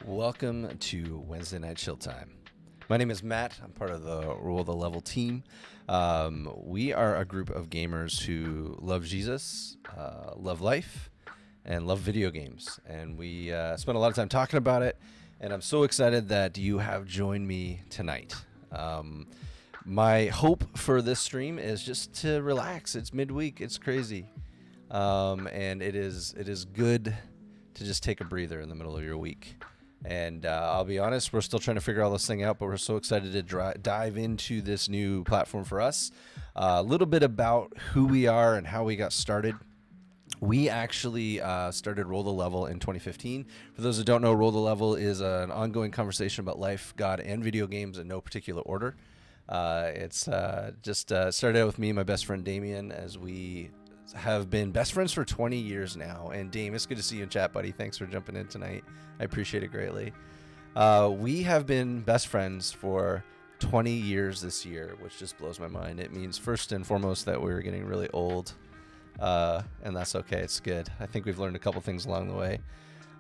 Welcome to Wednesday Night Chill Time. My name is Matt. I'm part of the Roll the Level team. We are a group of gamers who love Jesus, love life, and love video games. And we spend a lot of time talking about it. And I'm so excited that you have joined me tonight. My hope for this stream is just to relax. It's midweek. It's crazy. And it is good to just take a breather in the middle of your week. And I'll be honest, we're still trying to figure all this thing out, but we're so excited to dive into this new platform for us. A little bit about who we are and how we got started. We actually started Roll the Level in 2015. For those who don't know, Roll the Level is an ongoing conversation about life, God, and video games in no particular order. It's just started out with me and my best friend Damien, as we have been best friends for 20 years now. And Dame, it's good to see you in chat, buddy. Thanks for jumping in tonight. I appreciate it greatly. We have been best friends for 20 years this year, which just blows my mind. It means first and foremost that we're getting really old, and that's okay. It's good. I think we've learned a couple things along the way.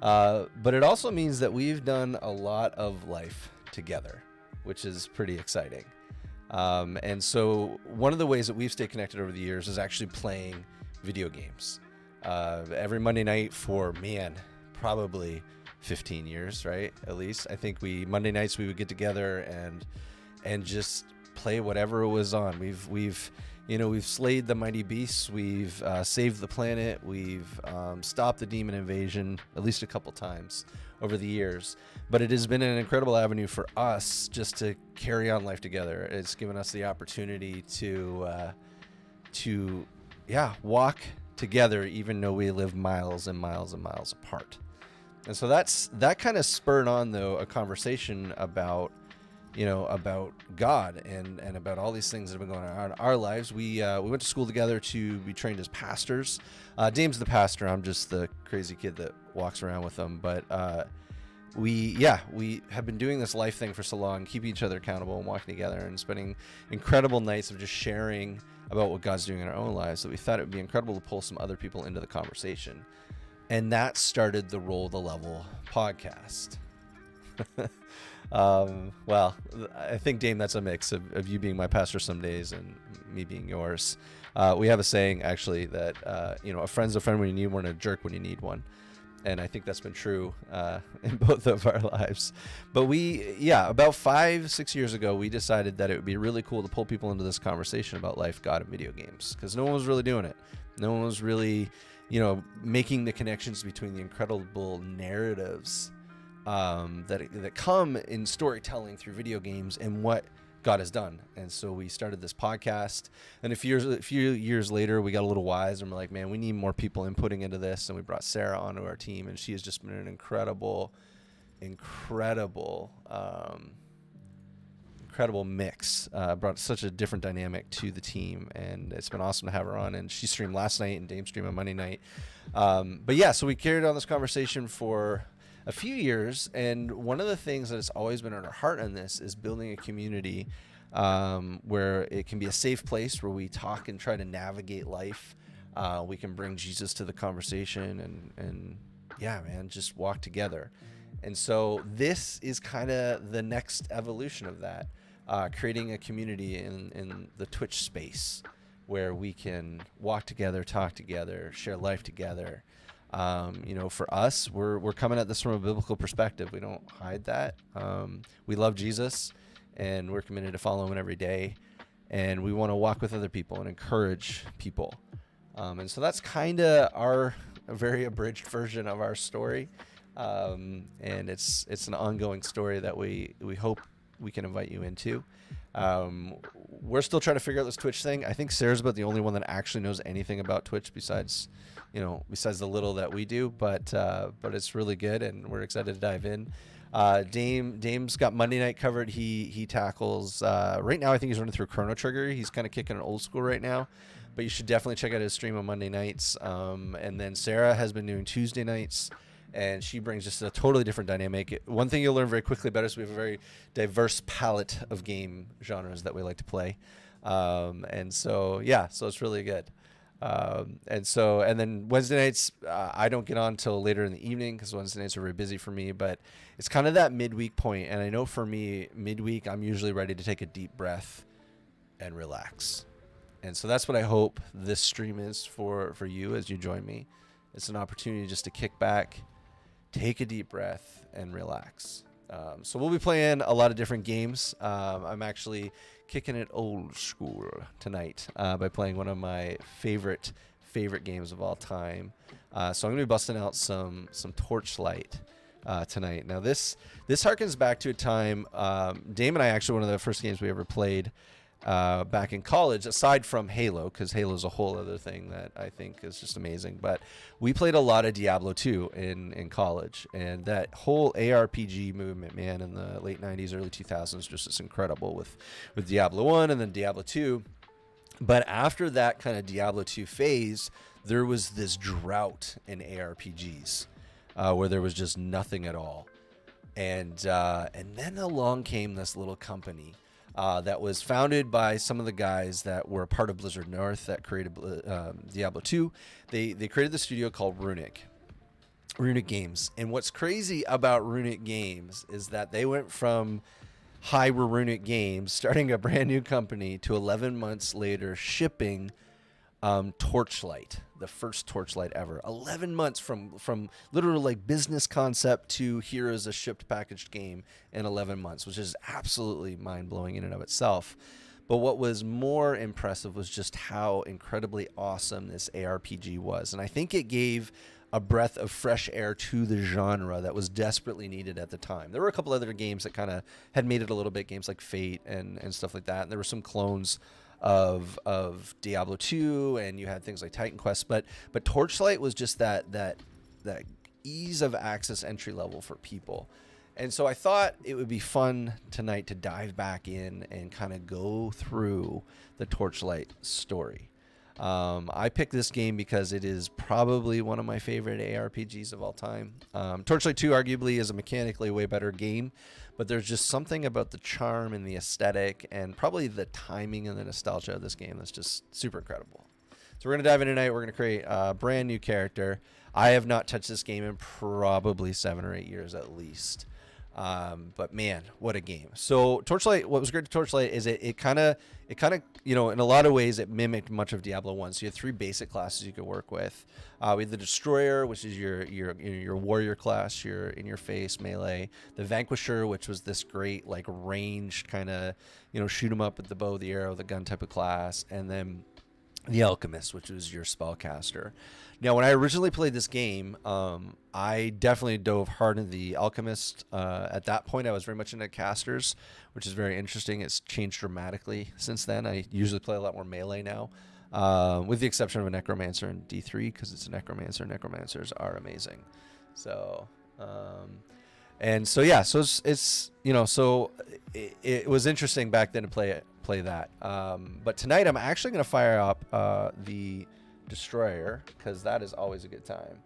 But it also means that we've done a lot of life together, which is pretty exciting. And so one of the ways that we've stayed connected over the years is actually playing video games. Every Monday night for, probably 15 years, right? At least. I think Monday nights we would get together and just play whatever was on. We've slayed the mighty beasts. We've saved the planet. We've stopped the demon invasion at least a couple times over the years. But it has been an incredible avenue for us just to carry on life together. It's given us the opportunity to walk together, even though we live miles and miles and miles apart. And so that kind of spurred on, though, a conversation about God and about all these things that have been going on in our lives. We went to school together to be trained as pastors. Dame's the pastor. I'm just the crazy kid that walks around with them. But we have been doing this life thing for so long, keeping each other accountable and walking together and spending incredible nights of just sharing about what God's doing in our own lives, that we thought it would be incredible to pull some other people into the conversation. And that started the Roll the Level podcast. Well, I think, Dame, that's a mix of you being my pastor some days and me being yours. We have a saying, actually, that a friend's a friend when you need one, and a jerk when you need one. And I think that's been true in both of our lives. But about 5-6 years ago, we decided that it would be really cool to pull people into this conversation about life, God, and video games, because no one was really doing it. No one was really, making the connections between the incredible narratives that come in storytelling through video games and what God has done. And so we started this podcast, and a few years later we got a little wise, and we're like, man, we need more people inputting into this. And we brought Sarah onto our team, and she has just been an incredible mix. Brought such a different dynamic to the team, and it's been awesome to have her on. And she streamed last night, and Dame streamed on Monday night. So we carried on this conversation for a few years, and one of the things that has always been on our heart in this is building a community where it can be a safe place where we talk and try to navigate life. We can bring Jesus to the conversation and just walk together. And so this is kind of the next evolution of that, creating a community in the Twitch space where we can walk together, talk together, share life together. For us, we're coming at this from a biblical perspective. We don't hide that. We love Jesus, and we're committed to follow him every day. And we want to walk with other people and encourage people. And so that's kind of our very abridged version of our story. And it's an ongoing story that we hope we can invite you into. We're still trying to figure out this Twitch thing. I think Sarah's about the only one that actually knows anything about Twitch besides the little that we do, but it's really good, and we're excited to dive in. Dame's got Monday night covered. He tackles, right now I think he's running through Chrono Trigger. He's kind of kicking an old school right now, but you should definitely check out his stream on Monday nights. And then Sarah has been doing Tuesday nights, and she brings just a totally different dynamic. One thing you'll learn very quickly about us, we have a very diverse palette of game genres that we like to play. So it's really good. And then Wednesday nights, I don't get on till later in the evening because Wednesday nights are very busy for me. But it's kind of that midweek point, and I know for me, midweek, I'm usually ready to take a deep breath and relax. And so that's what I hope this stream is for you as you join me. It's an opportunity just to kick back, take a deep breath, and relax. So we'll be playing a lot of different games. I'm actually kicking it old school tonight by playing one of my favorite games of all time. So I'm going to be busting out some Torchlight tonight. Now this harkens back to a time, Dame and I, actually one of the first games we ever played back in college, aside from Halo, because Halo is a whole other thing that I think is just amazing. But we played a lot of Diablo 2 in college, and that whole ARPG movement, man, in the late 90s, early 2000s, just is incredible with Diablo 1 and then Diablo 2. But after that kind of Diablo 2 phase, there was this drought in ARPGs where there was just nothing at all. And then along came this little company that was founded by some of the guys that were a part of Blizzard North that created Diablo 2. They created the studio called Runic Games. And what's crazy about Runic Games is that they went from hi, we're Runic Games, starting a brand new company, to 11 months later shipping Torchlight, the first Torchlight ever. 11 months from literally like business concept to here is a shipped packaged game in 11 months, which is absolutely mind-blowing in and of itself. But what was more impressive was just how incredibly awesome this ARPG was. And I think it gave a breath of fresh air to the genre that was desperately needed at the time. There were a couple other games that kind of had made it a little bit, games like Fate and stuff like that. And there were some clones of Diablo 2, and you had things like Titan Quest, but Torchlight was just that ease of access entry level for people. And so I thought it would be fun tonight to dive back in and kind of go through the Torchlight story. I picked this game because it is probably one of my favorite ARPGs of all time. Torchlight 2 arguably is a mechanically way better game, but there's just something about the charm and the aesthetic and probably the timing and the nostalgia of this game that's just super incredible. So we're going to dive in tonight. We're going to create a brand new character. I have not touched this game in probably 7 or 8 years at least. But man, what a game. So Torchlight, what was great to Torchlight is it kind of, you know, in a lot of ways it mimicked much of Diablo 1. So you had 3 basic classes you could work with. We had the Destroyer, which is your warrior class, your in-your-face melee. The Vanquisher, which was this great like ranged kind of, you know, shoot 'em up with the bow, the arrow, the gun type of class. And then the Alchemist, which was your spellcaster. Now, when I originally played this game, I definitely dove hard into the Alchemist. At that point, I was very much into casters, which is very interesting. It's changed dramatically since then. I usually play a lot more melee now, with the exception of a Necromancer in D3, because it's a Necromancer. Necromancers are amazing. So, and so yeah, so it's you know, so it was interesting back then to play that. But tonight, I'm actually going to fire up the Destroyer, because that is always a good time.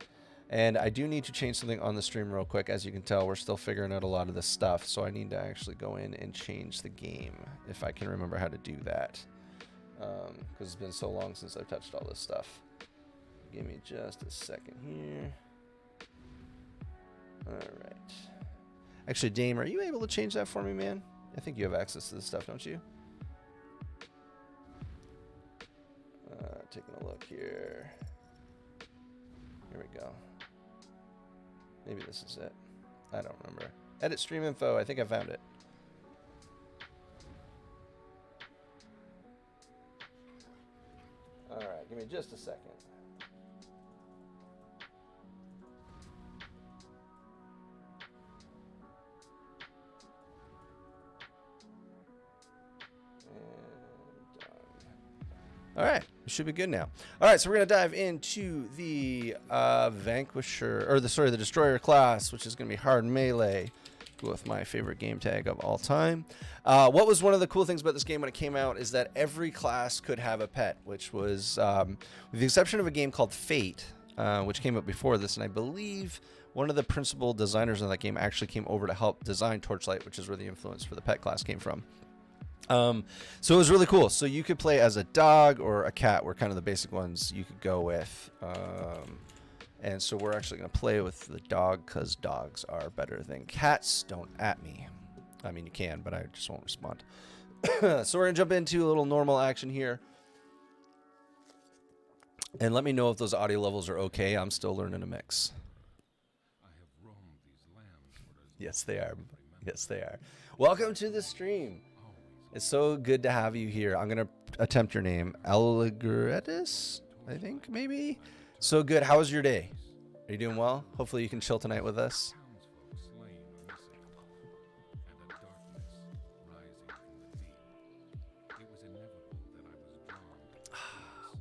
And I do need to change something on the stream real quick. As you can tell, we're still figuring out a lot of this stuff, so I need to actually go in and change the game if I can remember how to do that, because it's been so long since I've touched all this stuff. Give me just a second here. All right. Actually, Dame, are you able to change that for me, man? I think you have access to this stuff, don't you? Taking a look here. Here we go. Maybe this is it. I don't remember. Edit stream info. I think I found it. All right. Give me just a second. All right, it should be good now. All right, so we're gonna dive into the Vanquisher, or the Destroyer class, which is gonna be hard melee, with my favorite game tag of all time. What was one of the cool things about this game when it came out is that every class could have a pet, which was, with the exception of a game called Fate, which came out before this, and I believe one of the principal designers of that game actually came over to help design Torchlight, which is where the influence for the pet class came from. So it was really cool. So you could play as a dog or a cat were kind of the basic ones you could go with. And so we're actually going to play with the dog because dogs are better than cats. Don't at me. I mean, you can, but I just won't respond. So we're going to jump into a little normal action here. And let me know if those audio levels are okay. I'm still learning to mix. Yes, they are. Yes, they are. Welcome to the stream. It's so good to have you here. I'm going to attempt your name. Allegretis, I think, maybe? So good. How was your day? Are you doing well? Hopefully you can chill tonight with us.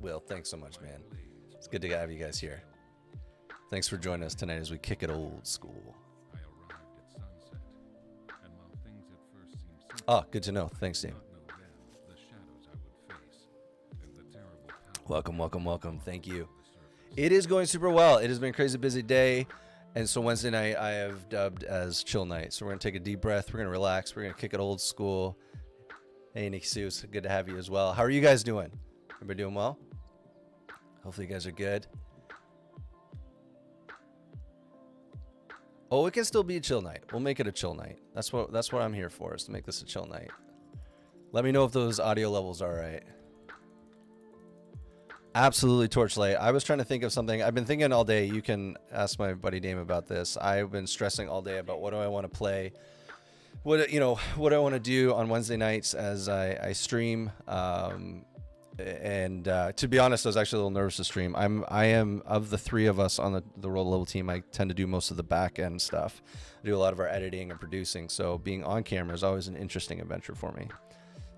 Will, thanks so much, man. It's good to have you guys here. Thanks for joining us tonight as we kick it old school. Oh, good to know. Thanks, Dave. Welcome, welcome, welcome. Thank you. It is going super well. It has been a crazy busy day. And so Wednesday night I have dubbed as chill night. So we're going to take a deep breath. We're going to relax. We're going to kick it old school. Hey, Nick Seuss, good to have you as well. How are you guys doing? Everybody doing well? Hopefully you guys are good. Oh, it can still be a chill night. We'll make it a chill night. That's what I'm here for, is to make this a chill night. Let me know if those audio levels are right. Absolutely, Torchlight. I was trying to think of something. I've been thinking all day. You can ask my buddy Dame about this. I've been stressing all day about what do I want to play. What do I want to do on Wednesday nights as I stream. And to be honest, I was actually a little nervous to stream. I am of the three of us on the roll level team. I tend to do most of the back end stuff. I do a lot of our editing and producing. So being on camera is always an interesting adventure for me.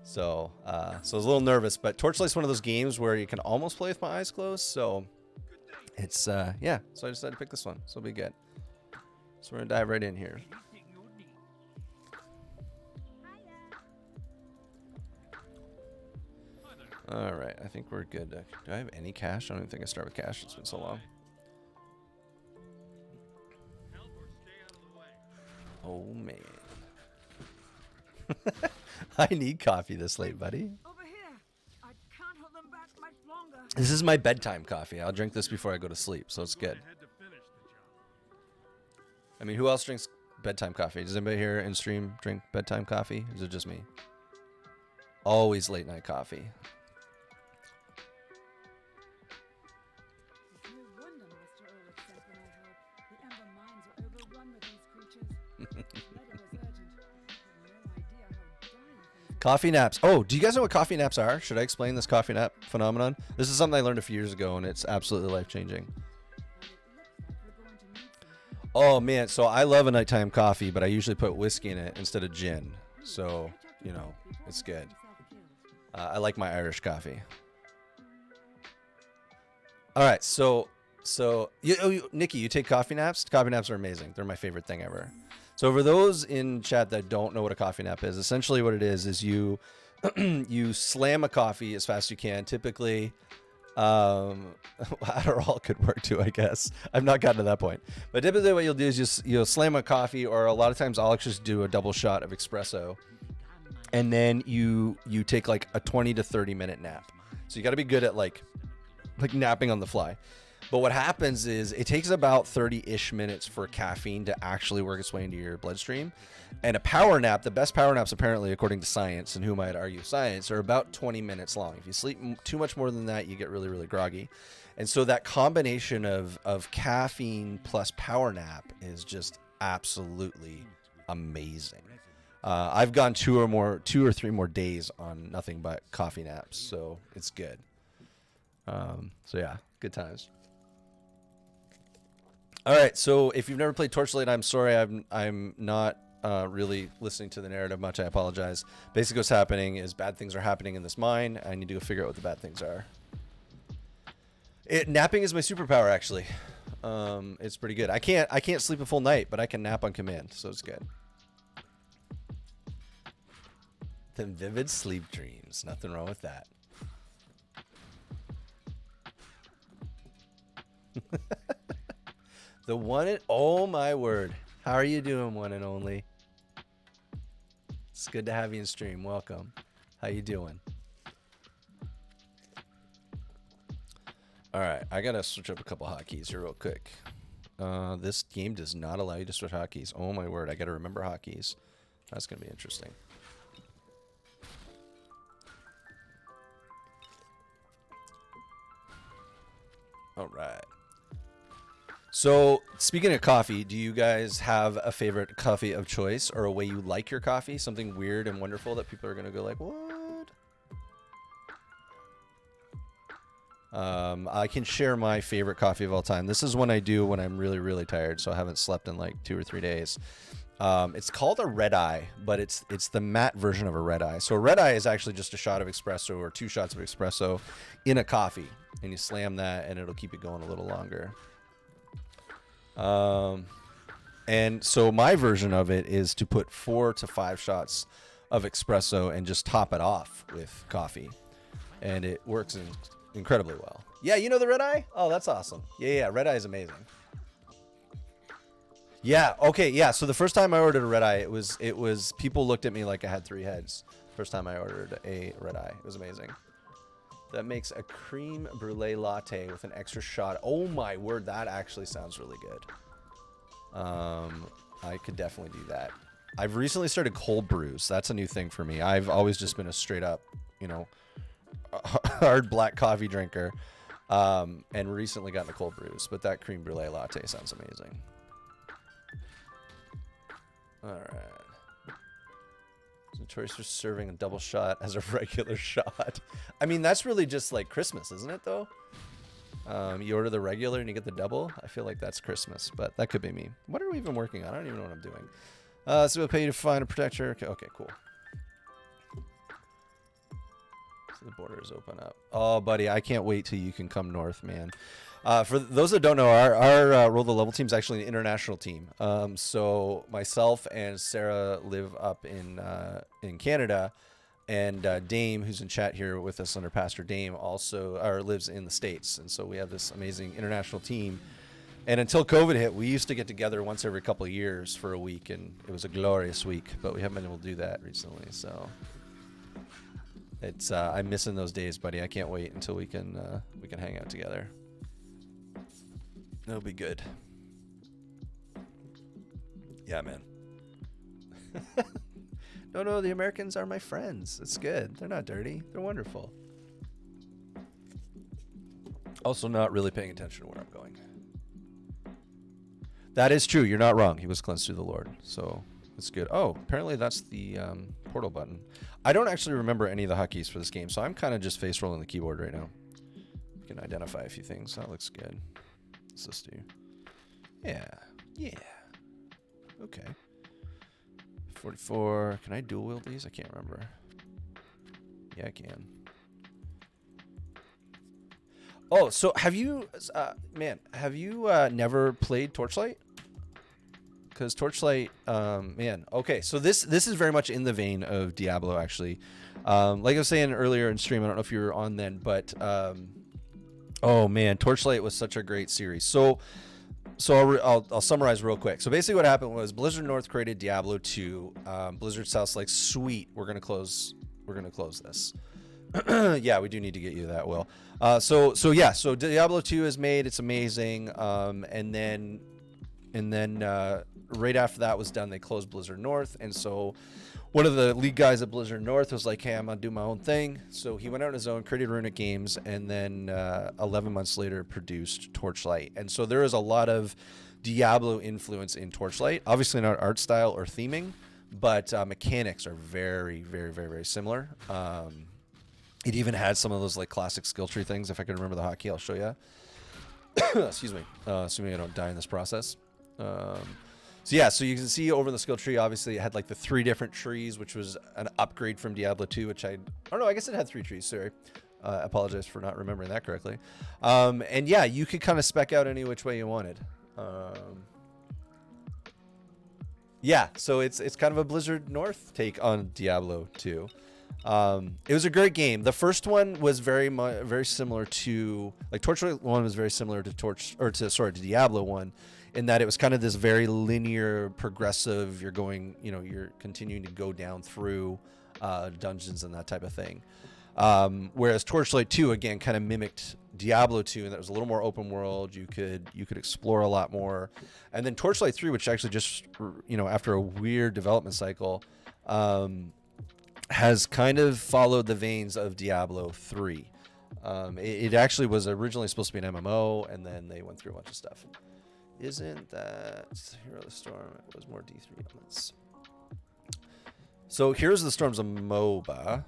So I was a little nervous, but Torchlight's one of those games where you can almost play with my eyes closed. So it's yeah. So I decided to pick this one. So it'll be good. So we're gonna dive right in here. All right, I think we're good. Do I have any cash? I don't even think I start with cash. It's been so long. Oh, man. I need coffee this late, buddy. Over here. I can't hold them back much longer. This is my bedtime coffee. I'll drink this before I go to sleep, so it's good. I mean, who else drinks bedtime coffee? Does anybody here in stream drink bedtime coffee? Or is it just me? Always late night coffee. Coffee naps. Oh, do you guys know what coffee naps are? Should I explain this coffee nap phenomenon? This is something I learned a few years ago, and it's absolutely life-changing. Oh, man. So I love a nighttime coffee, but I usually put whiskey in it instead of gin. So, it's good. I like my Irish coffee. All right. So Nikki, you take coffee naps? Coffee naps are amazing. They're my favorite thing ever. So for those in chat that don't know what a coffee nap is, essentially what it is you you slam a coffee as fast as you can. Typically, Adderall could work too, I guess. I've not gotten to that point. But typically what you'll do is you'll slam a coffee, or a lot of times I'll just do a double shot of espresso. And then you take like a 20 to 30 minute nap. So you got to be good at like napping on the fly. But what happens is it takes about 30-ish minutes for caffeine to actually work its way into your bloodstream. And a power nap, the best power naps apparently, according to science, and who might argue science, are about 20 minutes long. If you sleep too much more than that, you get really, really groggy. And so that combination of caffeine plus power nap is just absolutely amazing. I've gone two or three more days on nothing but coffee naps, so it's good. So yeah, good times. All right, so if you've never played Torchlight, I'm sorry, I'm not really listening to the narrative much. I apologize. Basically, what's happening is bad things are happening in this mine. I need to go figure out what the bad things are. Napping is my superpower, actually. It's pretty good. I can't sleep a full night, but I can nap on command, so it's good. The vivid sleep dreams. Nothing wrong with that. The one and oh my word. How are you doing, one and only? It's good to have you in stream. Welcome. How you doing? All right, I gotta switch up a couple hotkeys here real quick. This game does not allow you to switch hotkeys. Oh my word, I gotta remember hotkeys. That's gonna be interesting. All right. So, speaking of coffee, do you guys have a favorite coffee of choice or a way you like your coffee? Something weird and wonderful that people are going to go like, what? I can share my favorite coffee of all time. This is one I do when I'm really, really tired, so I haven't slept in like 2 or 3 days. It's called a red eye, but it's the matte version of a red eye. So a red eye is actually just a shot of espresso or 2 shots of espresso in a coffee, and you slam that, and it'll keep it going a little longer. And so my version of it is to put 4 to 5 shots of espresso and just top it off with coffee, and it works incredibly well. Yeah, you know the red eye? Oh, that's awesome. Yeah, red eye is amazing. Yeah, okay, yeah. So the first time I ordered a red eye, it was people looked at me like I had 3 heads. First time I ordered a red eye, it was amazing. That makes a cream brulee latte with an extra shot. Oh my word, that actually sounds really good. I could definitely do that. I've recently started cold brews. That's a new thing for me. I've always just been a straight up, hard black coffee drinker, and recently gotten the cold brews. But that cream brulee latte sounds amazing. All right. Choice for serving a double shot as a regular shot. I mean, that's really just like Christmas, isn't it, though? You order the regular and you get the double. I feel like that's Christmas, but that could be me. What are we even working on? I don't even know what I'm doing. So we'll pay you to find a protector. Okay, cool. So the borders open up. Oh, buddy, I can't wait till you can come north, man. For those that don't know, our Roll the Level team is actually an international team. So myself and Sarah live up in Canada, and Dame, who's in chat here with us under Pastor Dame, also lives in the States. And so we have this amazing international team. And until COVID hit, we used to get together once every couple of years for a week, and it was a glorious week. But we haven't been able to do that recently, so it's I'm missing those days, buddy. I can't wait until we can hang out together. That'll be good. Yeah, man. No, the Americans are my friends. It's good. They're not dirty. They're wonderful. Also not really paying attention to where I'm going. That is true. You're not wrong. He was cleansed through the Lord. So it's good. Oh, apparently that's the portal button. I don't actually remember any of the hotkeys for this game, so I'm kind of just face rolling the keyboard right now. You can identify a few things. That looks good. What's this do? Yeah. Okay. 44. Can I dual wield these? I can't remember. Yeah, I can. Oh, so have you, never played Torchlight? Because Torchlight, okay. So this is very much in the vein of Diablo, actually. Like I was saying earlier in stream, I don't know if you were on then, but oh man, Torchlight was such a great series. So I'll summarize real quick. So basically what happened was Blizzard North created Diablo 2. Blizzard South's like, sweet, we're gonna close this. Yeah, we do need to get you that, Will. So Diablo 2 is made. It's amazing. And then right after that was done, they closed Blizzard North. And so one of the lead guys at Blizzard North was like, hey, I'm gonna do my own thing. So he went out on his own, created Runic Games, and then 11 months later produced Torchlight. And so there is a lot of Diablo influence in Torchlight. Obviously not art style or theming, but mechanics are very, very, very, very similar. It even had some of those like classic skill tree things. If I can remember the hotkey, I'll show you. Excuse me. Assuming I don't die in this process. So you can see over the skill tree, obviously it had like the 3 different trees, which was an upgrade from Diablo 2, which I don't know. I guess it had 3 trees. Sorry. I apologize for not remembering that correctly. And yeah, you could kind of spec out any which way you wanted. Yeah, so it's kind of a Blizzard North take on Diablo 2. It was a great game. The first one was very similar to, like, Torchlight 1 was very similar to Diablo 1, in that it was kind of this very linear, progressive. You're continuing to go down through dungeons and that type of thing. Whereas Torchlight 2 again kind of mimicked Diablo 2, and that was a little more open world. You could explore a lot more. And then Torchlight 3, which actually just, you know, after a weird development cycle, has kind of followed the veins of Diablo 3. It actually was originally supposed to be an MMO, and then they went through a bunch of stuff. Isn't that Hero of the Storm? It was more D3 elements. So Heroes of the Storm's a MOBA,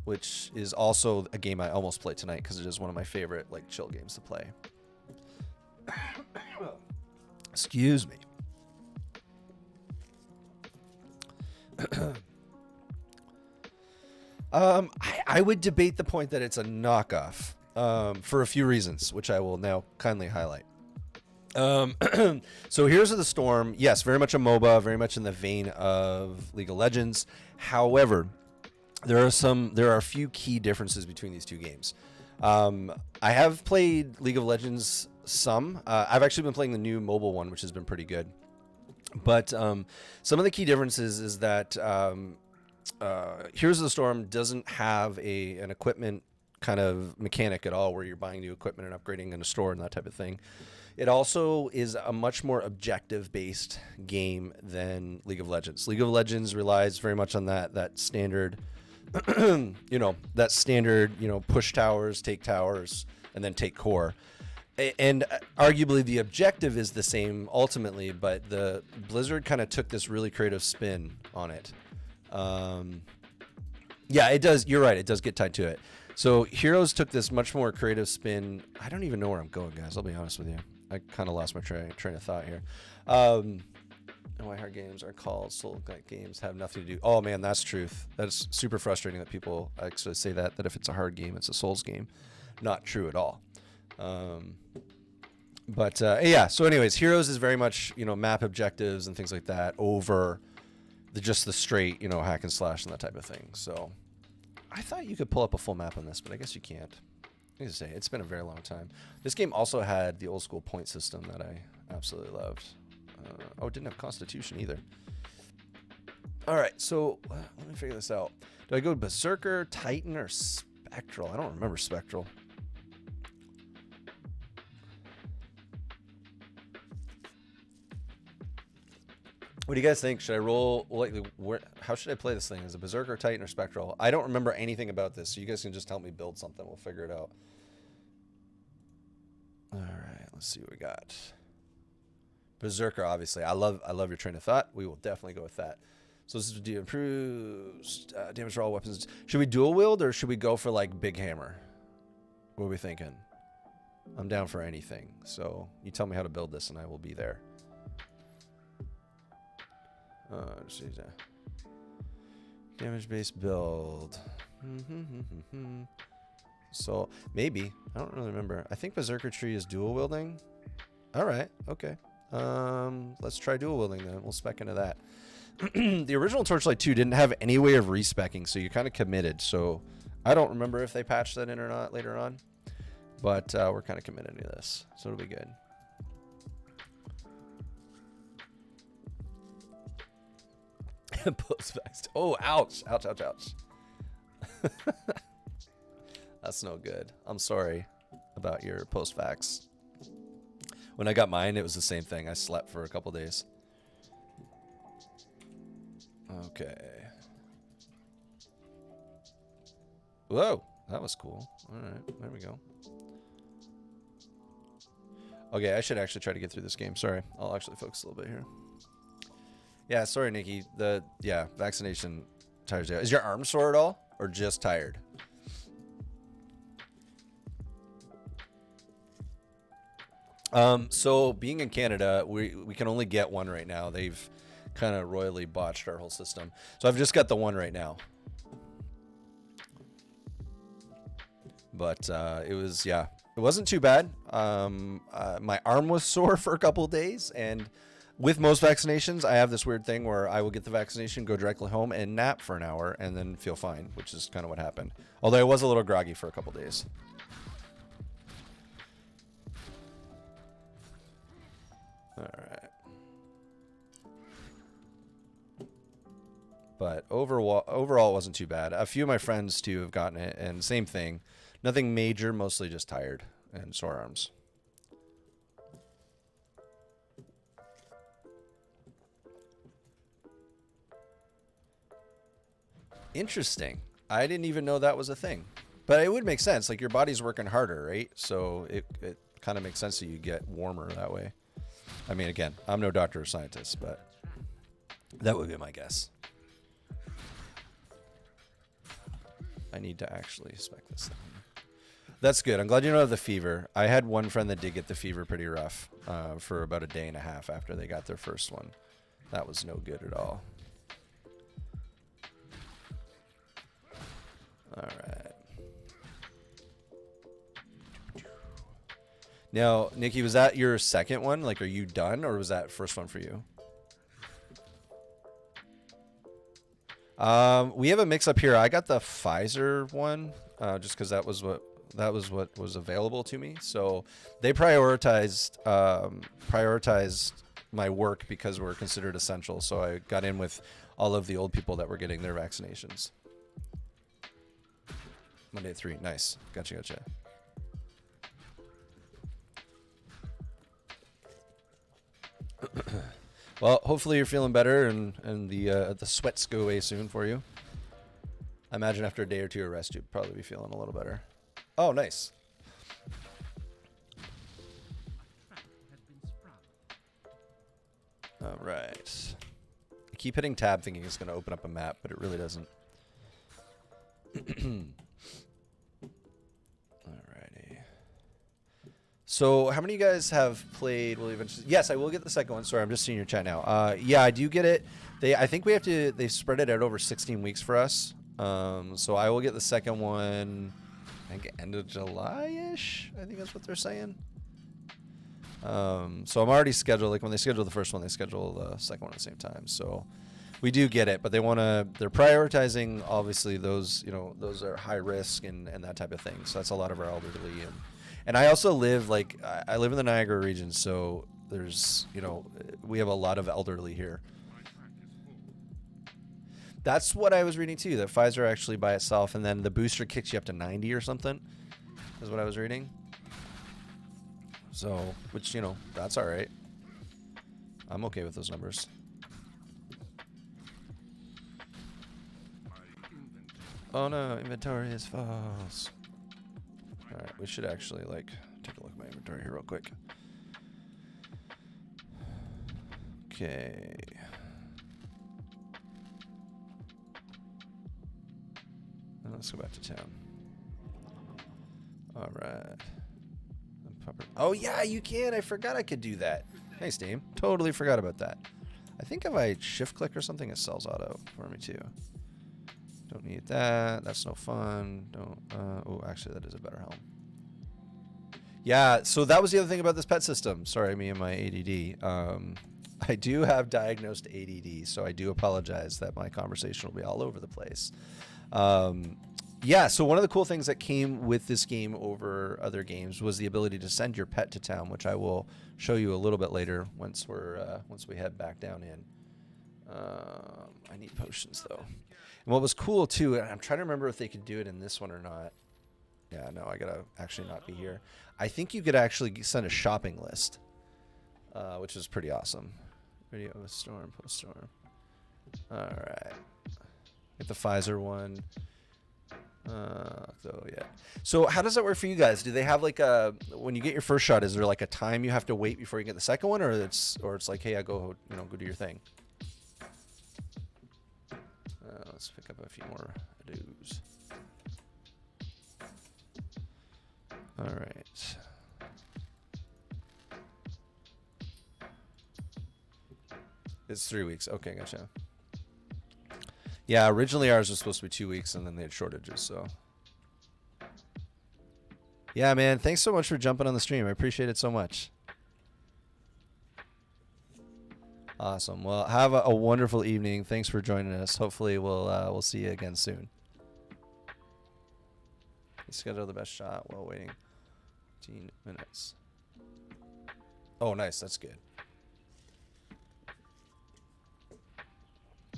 which is also a game I almost played tonight because it is one of my favorite like chill games to play. Excuse me. I would debate the point that it's a knockoff for a few reasons, which I will now kindly highlight. So Heroes of the Storm, yes, very much a MOBA, very much in the vein of League of Legends. However, there are a few key differences between these two games. I have played League of Legends some. I've actually been playing the new mobile one, which has been pretty good. But some of the key differences is that Heroes of the Storm doesn't have an equipment kind of mechanic at all, where you're buying new equipment and upgrading in a store and that type of thing. It also is a much more objective-based game than League of Legends. League of Legends relies very much on that standard, push towers, and then take core. And arguably the objective is the same ultimately, but the Blizzard kind of took this really creative spin on it. Yeah, it does. You're right. It does get tied to it. So Heroes took this much more creative spin. I don't even know where I'm going, guys. I'll be honest with you. I kind of lost my train of thought here. And why hard games are called soul-like games have nothing to do. Oh man, that's truth. That's super frustrating that people actually say that if it's a hard game, it's a Souls game. Not true at all. Yeah. So anyways, Heroes is very much, map objectives and things like that over just the straight, hack and slash and that type of thing. So I thought you could pull up a full map on this, but I guess you can't. I need to say, it's been a very long time. This game also had the old school point system that I absolutely loved. It didn't have Constitution either. All right, so let me figure this out. Do I go Berserker, Titan, or Spectral? I don't remember Spectral. What do you guys think? Should I roll? How should I play this thing? Is it Berserker, Titan, or Spectral? I don't remember anything about this, so you guys can just help me build something. We'll figure it out. All right, let's see what we got. Berserker, obviously. I love your train of thought. We will definitely go with that. So this is to improve damage for all weapons. Should we dual wield or should we go for like big hammer? What are we thinking? I'm down for anything. So you tell me how to build this and I will be there. Damage-based build. So maybe. I don't really remember. I think Berserker Tree is dual wielding. All right. Okay. Let's try dual wielding then. We'll spec into that. The original Torchlight 2 didn't have any way of respecking, so you're kind of committed. So I don't remember if they patched that in or not later on. But we're kind of committed to this. So it'll be good. Post-vax. Oh, ouch. Ouch, ouch, ouch. That's no good. I'm sorry about your post-vax. When I got mine, it was the same thing. I slept for a couple days. Okay. Whoa, that was cool. All right, there we go. Okay, I should actually try to get through this game. Sorry, I'll actually focus a little bit here. Yeah, sorry, Nikki. Vaccination tires you out. Is your arm sore at all, or just tired? So being in Canada, we can only get one right now. They've kind of royally botched our whole system. So I've just got the one right now. But it wasn't too bad. My arm was sore for a couple of days, and with most vaccinations, I have this weird thing where I will get the vaccination, go directly home, and nap for an hour, and then feel fine, which is kind of what happened. Although I was a little groggy for a couple of days. All right. But overall, it wasn't too bad. A few of my friends too have gotten it, and same thing. Nothing major, mostly just tired and sore arms. Interesting. I didn't even know that was a thing. But it would make sense. Like, your body's working harder, right? So it kind of makes sense that you get warmer that way. I mean, again, I'm no doctor or scientist, but that would be my guess. I need to actually spec this thing. That's good. I'm glad you don't have the fever. I had one friend that did get the fever pretty rough for about a day and a half after they got their first one. That was no good at all. All right. Now, Nikki, was that your second one? Like, are you done, or was that first one for you? We have a mix up here. I got the Pfizer one, just because that was what was available to me. So they prioritized my work because we're considered essential. So I got in with all of the old people that were getting their vaccinations. Monday at 3. Nice. Gotcha. Well, hopefully you're feeling better and the sweats go away soon for you. I imagine after a day or two of rest, you'd probably be feeling a little better. Oh, nice. All right. I keep hitting tab thinking it's going to open up a map, but it really doesn't. Alrighty. So, how many of you guys have played? Will eventually? Yes, I will get the second one. Sorry, I'm just seeing your chat now. Yeah, I do get it. I think we have to. They spread it out over 16 weeks for us. So I will get the second one. I think end of July-ish. I think that's what they're saying. So I'm already scheduled. Like, when they schedule the first one, they schedule the second one at the same time. So we do get it, but they're prioritizing obviously those, those are high risk and that type of thing. So that's a lot of our elderly, and I also live I live in the Niagara region, so there's, we have a lot of elderly here. That's what I was reading too, that Pfizer actually by itself, and then the booster kicks you up to 90 or something, is what I was reading. So, which, that's all right. I'm okay with those numbers. Oh no, inventory is false. Alright, we should actually, take a look at my inventory here real quick. Okay. Let's go back to town. Alright. Oh yeah, you can! I forgot I could do that. Nice, Dame. Totally forgot about that. I think if I shift click or something, it sells auto for me too. Don't need that. That's no fun. Don't. Oh, actually, that is a better helm. Yeah, so that was the other thing about this pet system. Sorry, me and my ADD. I do have diagnosed ADD, so I do apologize that my conversation will be all over the place. Yeah, so one of the cool things that came with this game over other games was the ability to send your pet to town, which I will show you a little bit later once we head back down in. I need potions though. And what was cool too, and I'm trying to remember if they could do it in this one or not. Yeah, no, I gotta actually not be here. I think you could actually send a shopping list, which is pretty awesome. Video with storm, post storm. All right, get the Pfizer one. So yeah. So how does that work for you guys? Do they have when you get your first shot? Is there a time you have to wait before you get the second one, or it's like, hey, I go do your thing? Let's pick up a few more ados. All right. It's 3 weeks. Okay, gotcha. Yeah, originally ours was supposed to be 2 weeks, and then they had shortages, so. Yeah, man, thanks so much for jumping on the stream. I appreciate it so much. Awesome. Well, have a wonderful evening. Thanks for joining us. Hopefully we'll see you again soon. Schedule the best shot while waiting 15 minutes. Oh, nice. That's good.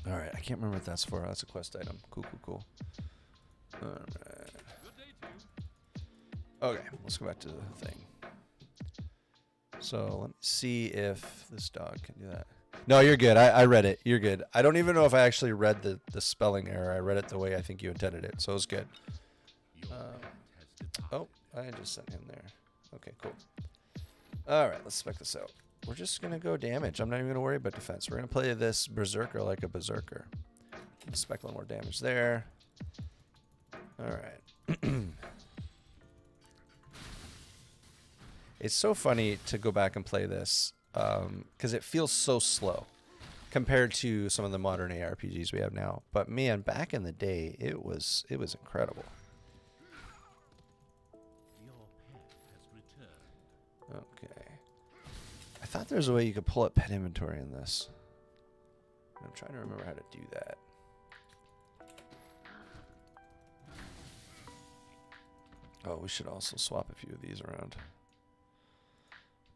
All right, I can't remember what that's for. That's a quest item. Cool, cool, cool. All right. Okay, let's go back to the thing. So let me see if this dog can do that. No, you're good. I read it. You're good. I don't even know if I actually read the spelling error. I read it the way I think you intended it, so it was good. Oh, I just sent him there. Okay, cool. All right, let's spec this out. We're just going to go damage. I'm not even going to worry about defense. We're going to play this berserker like a berserker. Spec a little more damage there. All right. It's so funny to go back and play this because it feels so slow compared to some of the modern ARPGs we have now. But man, back in the day, it was incredible. Okay. I thought there was a way you could pull up pet inventory in this. I'm trying to remember how to do that. Oh, we should also swap a few of these around.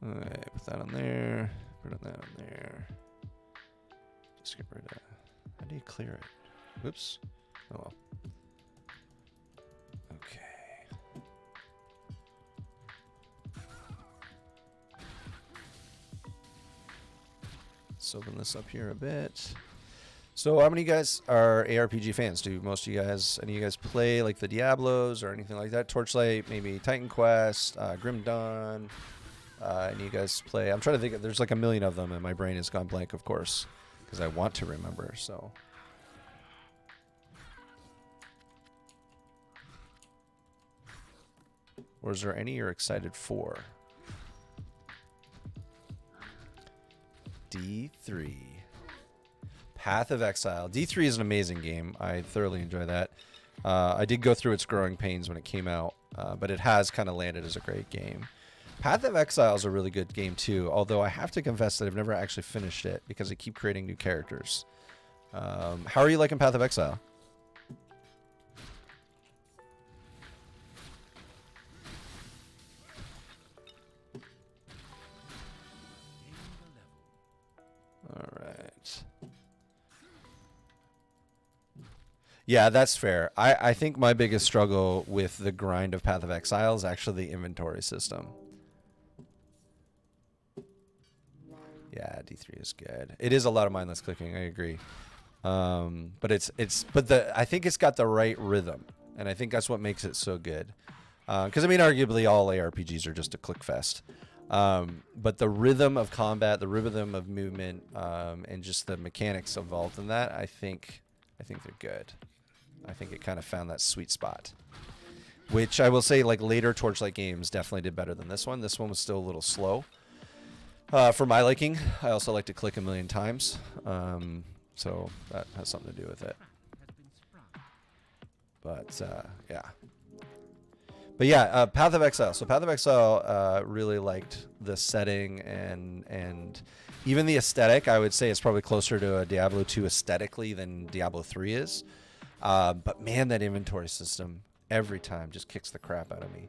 Alright, put that on there. Put that on there. Just get rid of that. How do you clear it? Whoops. Oh well. Okay. Let's open this up here a bit. So how many of you guys are ARPG fans? Do most of you guys, any of you guys play like the Diablos or anything like that? Torchlight, maybe Titan Quest, Grim Dawn. And you guys play, I'm trying to think, there's like a million of them and my brain has gone blank, of course, because I want to remember, so. Or is there any you're excited for? D3. Path of Exile. D3 is an amazing game. I thoroughly enjoy that. I did go through its growing pains when it came out, but it has kind of landed as a great game. Path of Exile is a really good game too, although I have to confess that I've never actually finished it because they keep creating new characters. How are you liking Path of Exile? All right. Yeah, that's fair. I think my biggest struggle with the grind of Path of Exile is actually the inventory system. Yeah, D3 is good. It is a lot of mindless clicking. I agree. But I think it's got the right rhythm, and I think that's what makes it so good. Because I mean, arguably all ARPGs are just a click fest. But the rhythm of combat, the rhythm of movement, and just the mechanics involved in that, I think they're good. I think it kind of found that sweet spot. Which I will say, like later Torchlight games definitely did better than this one. This one was still a little slow. For my liking, I also like to click a million times, so that has something to do with it. But yeah. But yeah, Path of Exile. So Path of Exile really liked the setting and even the aesthetic. I would say it's probably closer to a Diablo 2 aesthetically than Diablo 3 is. But man, that inventory system every time just kicks the crap out of me.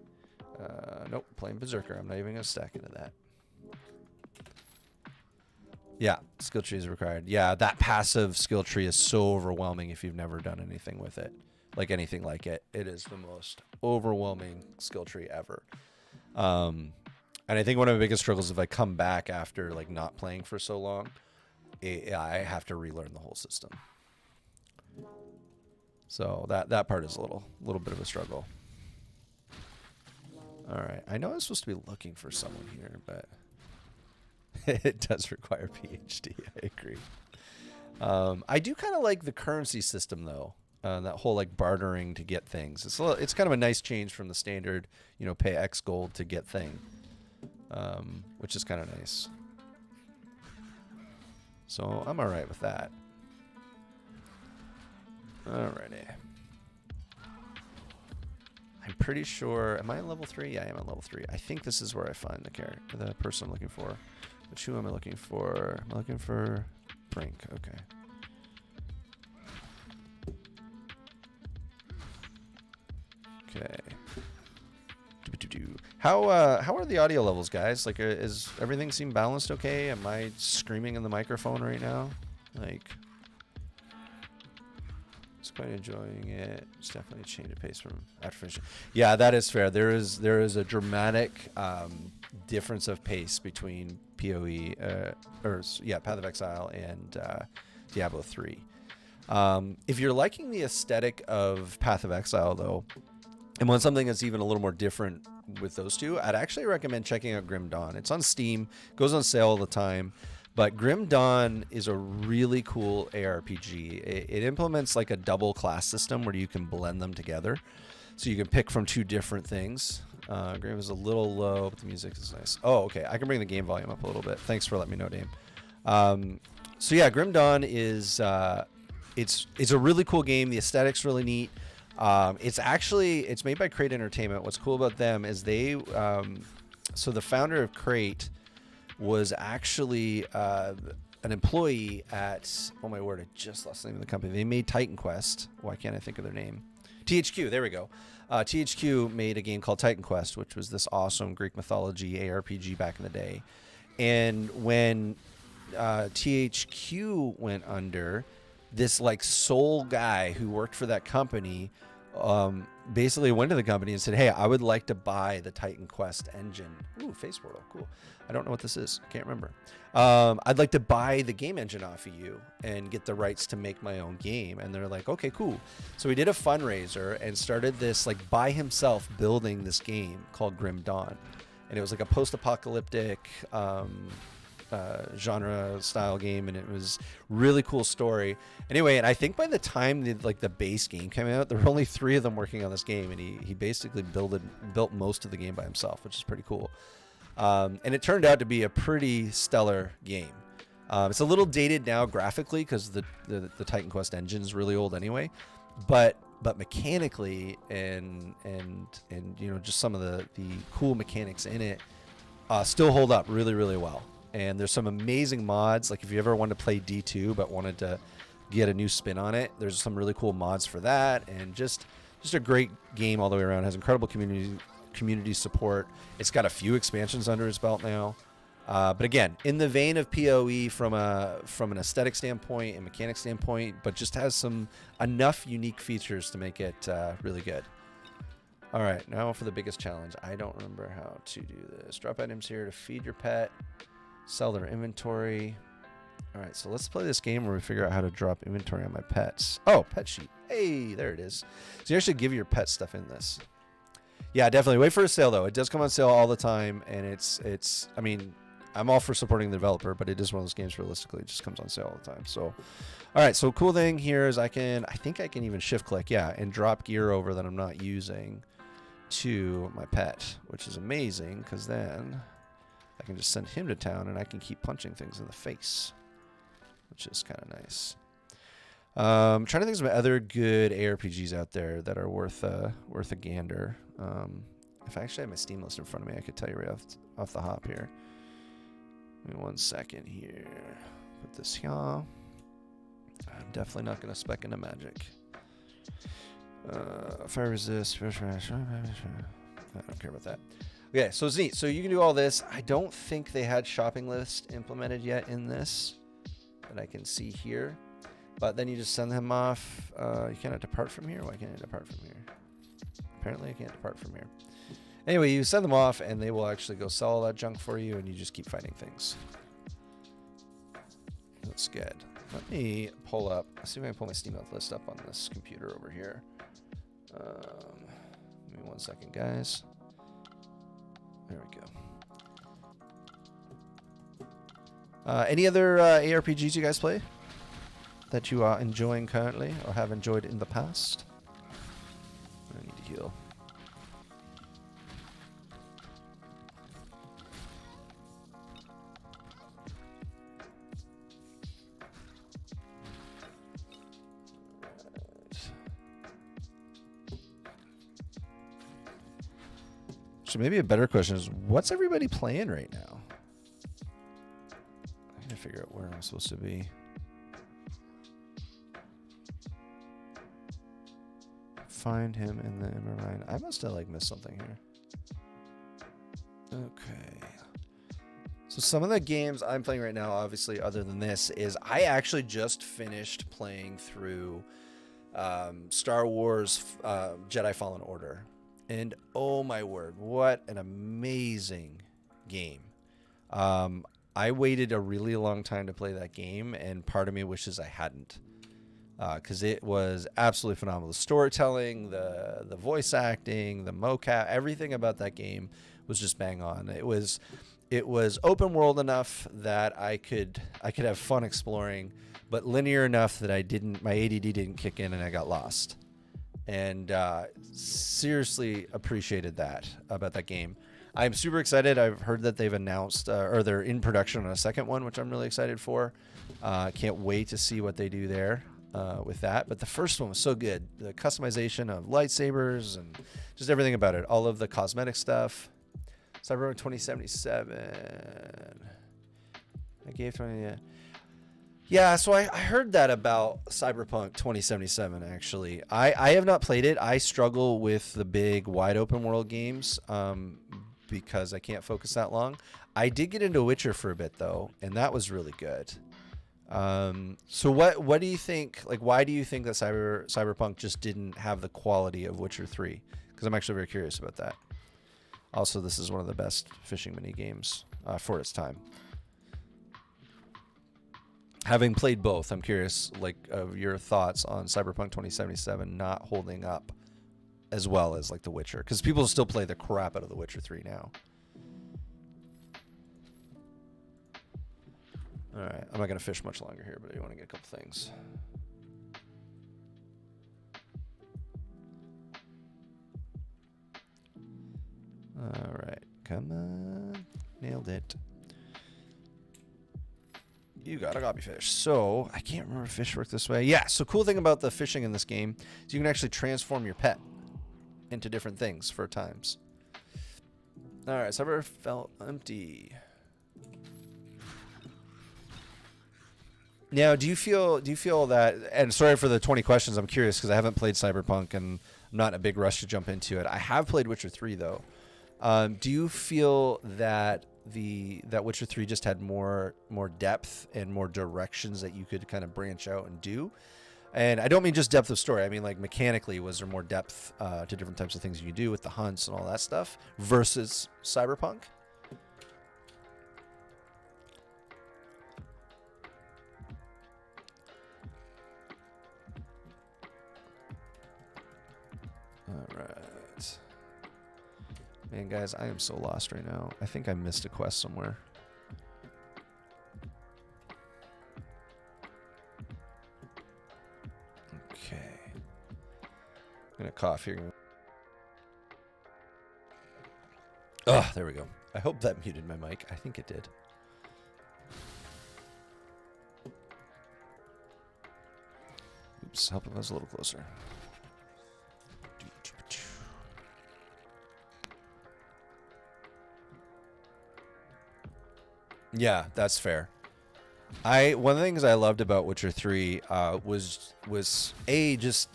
Nope, playing Berserker. I'm not even going to stack into that. Yeah, skill tree is required. Yeah, that passive skill tree is so overwhelming if you've never done anything with it. Like anything like it. It is the most overwhelming skill tree ever. And I think one of the biggest struggles if I come back after like not playing for so long, I have to relearn the whole system. So that part is a little bit of a struggle. All right, I know I'm supposed to be looking for someone here, but it does require PhD. I agree. I do kind of like the currency system though. That whole like bartering to get things. It's kind of a nice change from the standard, pay X gold to get thing, which is kind of nice. So I'm all right with that. Alrighty. I'm pretty sure. Am I on level 3? Yeah, I am on level 3. I think this is where I find the person I'm looking for. Which who am I looking for? I'm looking for Brink. Okay. Okay. How are the audio levels, guys? Like, is everything seem balanced okay? Am I screaming in the microphone right now? Like, It's quite enjoying it. It's definitely a change of pace from after finishing. Yeah, that is fair. There is a dramatic difference of pace between PoE Path of Exile and Diablo 3. If you're liking the aesthetic of Path of Exile though, and want something that's even a little more different with those two, I'd actually recommend checking out Grim Dawn. It's on Steam, goes on sale all the time. But Grim Dawn is a really cool ARPG. It implements like a double class system where you can blend them together. So you can pick from two different things. Grim is a little low, but the music is nice. Oh, okay. I can bring the game volume up a little bit. Thanks for letting me know, Dame. So yeah, Grim Dawn is it's a really cool game. The aesthetic's really neat. It's made by Crate Entertainment. What's cool about them is so the founder of Crate was actually an employee at, oh my word, I just lost the name of the company. They made Titan Quest. Why can't I think of their name? THQ, there we go. THQ made a game called Titan Quest, which was this awesome Greek mythology ARPG back in the day. And when THQ went under, this like sole guy who worked for that company basically went to the company and said, hey, I would like to buy the Titan Quest engine. Ooh, Face Portal, cool. I don't know what this is. Can't remember. I'd like to buy the game engine off of you and get the rights to make my own game. And they're like, okay, cool. So he did a fundraiser and started this like by himself building this game called Grim Dawn. And it was like a post-apocalyptic genre style game, and it was really cool story. Anyway, and I think by the time the base game came out, there were only 3 of them working on this game, and he basically built most of the game by himself, which is pretty cool. And it turned out to be a pretty stellar game. It's a little dated now graphically because the Titan Quest engine is really old anyway, but mechanically and just some of the cool mechanics in it still hold up really, really well. And there's some amazing mods. Like if you ever wanted to play D2 but wanted to get a new spin on it, there's some really cool mods for that. And just a great game all the way around. It has incredible community support. It's got a few expansions under its belt now. But again, in the vein of PoE from an aesthetic standpoint and mechanic standpoint, but just has enough unique features to make it really good. All right, now for the biggest challenge. I don't remember how to do this. Drop items here to feed your pet. Sell their inventory. All right, so let's play this game where we figure out how to drop inventory on my pets. Oh, pet sheet. Hey, there it is. So you actually give your pet stuff in this. Yeah, definitely. Wait for a sale, though. It does come on sale all the time, and it's. I mean, I'm all for supporting the developer, but it is one of those games realistically. It just comes on sale all the time. So, all right, so cool thing here is I think I can even shift click, yeah, and drop gear over that I'm not using to my pet, which is amazing because then I can just send him to town and I can keep punching things in the face, which is kind of nice. I'm trying to think of some other good ARPGs out there that are worth a gander. If I actually had my Steam list in front of me, I could tell you right off the hop here. Give me 1 second here. Put this here. I'm definitely not going to spec into magic. Fire resist. I don't care about that. Okay, so it's neat. So you can do all this. I don't think they had shopping list implemented yet in this that I can see here. But then you just send them off. You cannot depart from here. Why can't I depart from here? Apparently I can't depart from here. Anyway, you send them off and they will actually go sell all that junk for you and you just keep fighting things. That's good. Let me pull up. Let's see if I can pull my Steam list up on this computer over here. Give me 1 second, guys. There we go. Any other ARPGs you guys play that you are enjoying currently or have enjoyed in the past? I need to heal. So maybe a better question is, what's everybody playing right now? I gotta figure out where I'm supposed to be. Find him in the Nevermind. I must have missed something here. Okay. So some of the games I'm playing right now, obviously, other than this, is I actually just finished playing through Star Wars Jedi Fallen Order. And oh my word, what an amazing game. I waited a really long time to play that game, and part of me wishes I hadn't. Because it was absolutely phenomenal. The storytelling, the voice acting, the mocap, everything about that game was just bang on. It was open world enough that I could have fun exploring, but linear enough that my ADD didn't kick in and I got lost. And seriously appreciated that about that game. I'm super excited. I've heard that they've announced or they're in production on a second one, which I'm really excited for. Can't wait to see what they do there with that. But the first one was so good. The customization of lightsabers and just everything about it. All of the cosmetic stuff. Cyberpunk 2077. I gave 20. Yeah, so I heard that about Cyberpunk 2077, actually. I have not played it. I struggle with the big wide open world games because I can't focus that long. I did get into Witcher for a bit, though, and that was really good. So what do you think? Like, why do you think that Cyberpunk just didn't have the quality of Witcher 3? Because I'm actually very curious about that. Also, this is one of the best fishing mini games for its time. Having played both, I'm curious, like, of your thoughts on Cyberpunk 2077 not holding up as well as like The Witcher, because people still play the crap out of The Witcher 3 now. All right, I'm not gonna fish much longer here, but I want to get a couple things. All right, come on, nailed it. You got a gobby fish. So I can't remember if fish work this way. Yeah. So cool thing about the fishing in this game is you can actually transform your pet into different things for times. All right. Cyber felt empty. Now, do you feel that? And sorry for the 20 questions. I'm curious because I haven't played Cyberpunk and I'm not in a big rush to jump into it. I have played Witcher 3 though. Do you feel that that Witcher 3 just had more depth and more directions that you could kind of branch out and do? And I don't mean just depth of story. I mean, like, mechanically, was there more depth to different types of things you can do with the hunts and all that stuff versus Cyberpunk? All right. Man, guys, I am so lost right now. I think I missed a quest somewhere. Okay. I'm gonna cough here. Oh, there we go. I hope that muted my mic. I think it did. Oops, help if I was a little closer. Yeah, that's fair. One of the things I loved about Witcher 3 was just,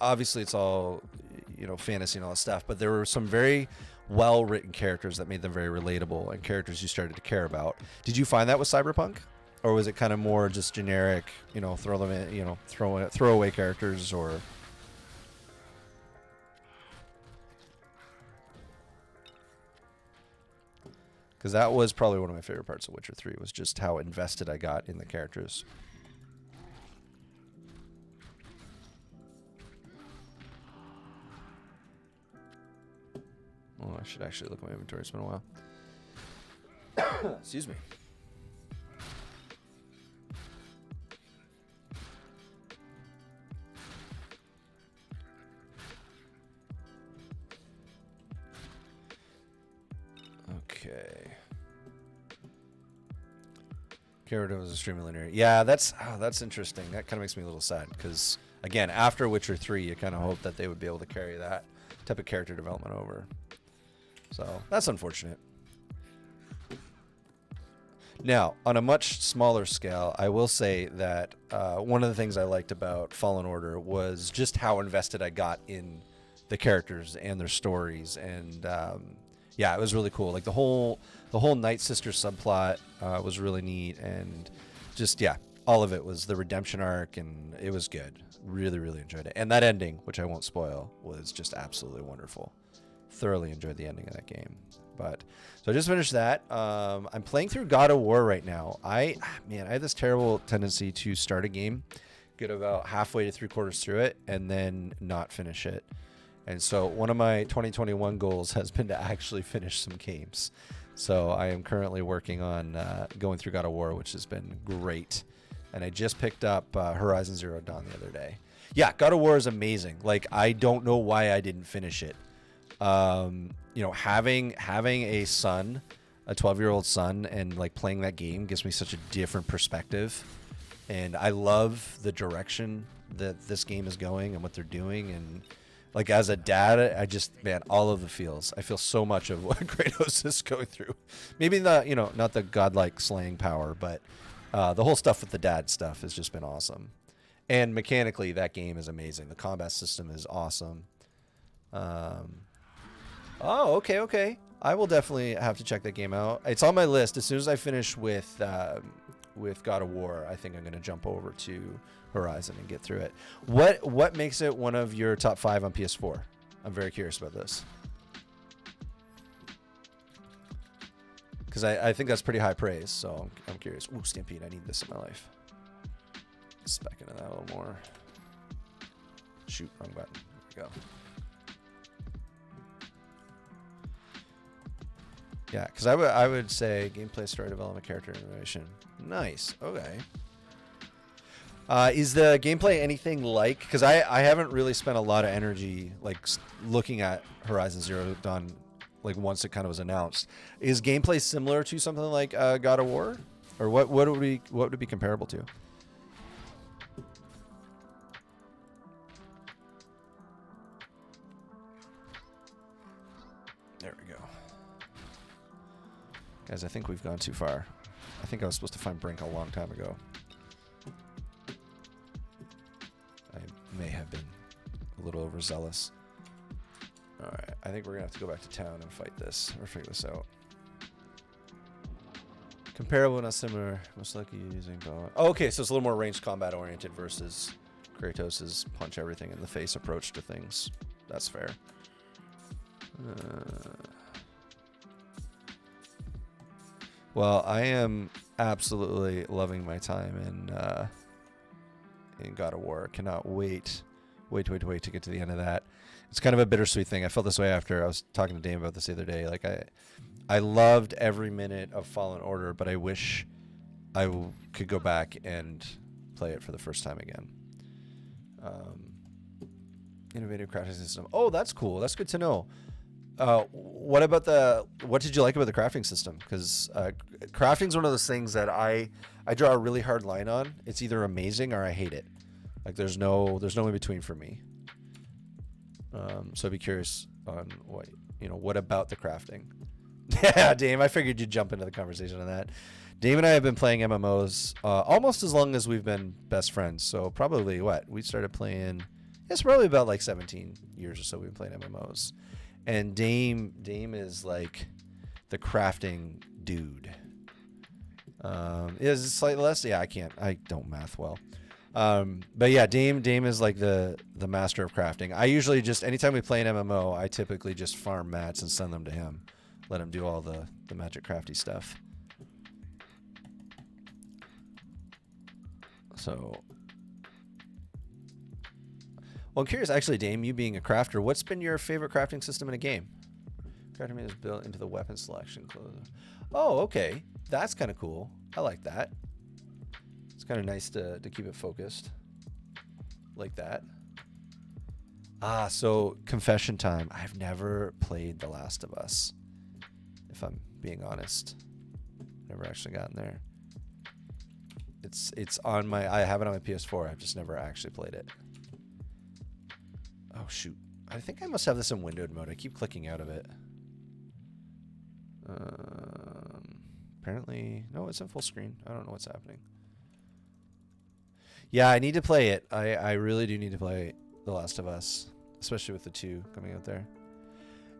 obviously it's all, fantasy and all that stuff, but there were some very well written characters that made them very relatable and characters you started to care about. Did you find that with Cyberpunk, or was it kind of more just generic, throw them in, throw away characters? Or because that was probably one of my favorite parts of Witcher 3 was just how invested I got in the characters. Oh, I should actually look at my inventory. It's been a while. Excuse me. Okay. Character was extremely linear. Yeah, that's interesting. That kind of makes me a little sad because, again, after Witcher 3, you kind of hope that they would be able to carry that type of character development over. So that's unfortunate. Now, on a much smaller scale, I will say that one of the things I liked about Fallen Order was just how invested I got in the characters and their stories, and yeah, it was really cool. Like the whole Night Sister subplot was really neat, and just all of it was the redemption arc, and it was good. Really, really enjoyed it. And that ending, which I won't spoil, was just absolutely wonderful. Thoroughly enjoyed the ending of that game. But so I just finished that. I'm playing through God of War right now. I have this terrible tendency to start a game, get about halfway to 3/4 through it, and then not finish it. And so one of my 2021 goals has been to actually finish some games. So I am currently working on going through God of War, which has been great. And I just picked up Horizon Zero Dawn the other day. Yeah, God of War is amazing. Like, I don't know why I didn't finish it. You know, having a son, a 12-year-old son, and like playing that game gives me such a different perspective. And I love the direction that this game is going and what they're doing. And like, as a dad, I just, man, all of the feels. I feel so much of what Kratos is going through. Maybe not the godlike slaying power, but the whole stuff with the dad stuff has just been awesome. And mechanically, that game is amazing. The combat system is awesome. Oh, okay. I will definitely have to check that game out. It's on my list. As soon as I finish with God of War, I think I'm going to jump over to Horizon and get through it. What makes it one of your top 5 on PS4? I'm very curious about this. Because I think that's pretty high praise, so I'm curious. Ooh, Stampede, I need this in my life. Spec into that a little more. Shoot, wrong button. There we go. Yeah, because I would say gameplay, story development, character innovation. Nice. Okay. Is the gameplay anything like? Because I haven't really spent a lot of energy like looking at Horizon Zero Dawn. Like, once it kind of was announced, is gameplay similar to something like God of War, or what would it be comparable to? There we go. Guys, I think we've gone too far. I think I was supposed to find Brink a long time ago. I may have been a little overzealous. Alright, I think we're going to have to go back to town and fight this, or figure this out. Comparable, not similar. Most likely using bow. Oh, okay, so it's a little more ranged combat oriented versus Kratos' punch everything in the face approach to things. That's fair. Well, I am absolutely loving my time in God of War. Cannot wait to get to the end of that. It's kind of a bittersweet thing. I felt this way after I was talking to Dave about this the other day. Like, I loved every minute of Fallen Order, but I wish I could go back and play it for the first time again. Innovative crafting system. Oh, that's cool. That's good to know. What did you like about the crafting system? Because crafting is one of those things that I draw a really hard line on. It's either amazing or I hate it. Like, there's no in between for me. So I'd be curious on what about the crafting? Yeah, Dame, I figured you'd jump into the conversation on that. Dame and I have been playing MMOs almost as long as we've been best friends. So probably we started playing. It's probably about like 17 years or so we've been playing MMOs. And Dame is like the crafting dude. Is it slightly less? Yeah, I don't math well. But yeah, Dame is like the master of crafting. I usually just, anytime we play an MMO, I typically just farm mats and send them to him. Let him do all the magic crafty stuff. So, well, I'm curious, actually, Dame, you being a crafter, what's been your favorite crafting system in a game? Crafting is built into the weapon selection. Oh, okay. That's kind of cool. I like that. It's kind of nice to keep it focused like that. So confession time. I've never played The Last of Us, if I'm being honest. Never actually gotten there. It's on I have it on my PS4. I've just never actually played it. Oh, shoot. I think I must have this in windowed mode. I keep clicking out of it. Apparently, no, it's in full screen. I don't know what's happening. Yeah, I need to play it. I really do need to play The Last of Us, especially with the 2 coming out there.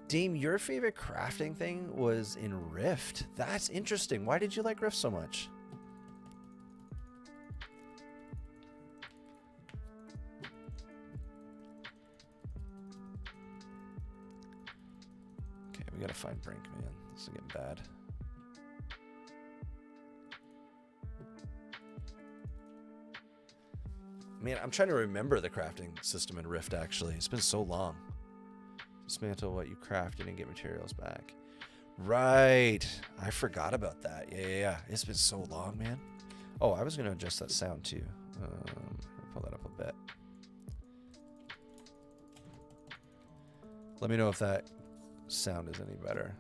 Dame, your favorite crafting thing was in Rift. That's interesting. Why did you like Rift so much? We gotta find Brink, man. This is getting bad. Man, I'm trying to remember the crafting system in Rift, actually. It's been so long. Dismantle what you crafted and get materials back. Right. I forgot about that. Yeah. It's been so long, man. Oh, I was going to adjust that sound, too. Pull that up a bit. Let me know if that sound is any better.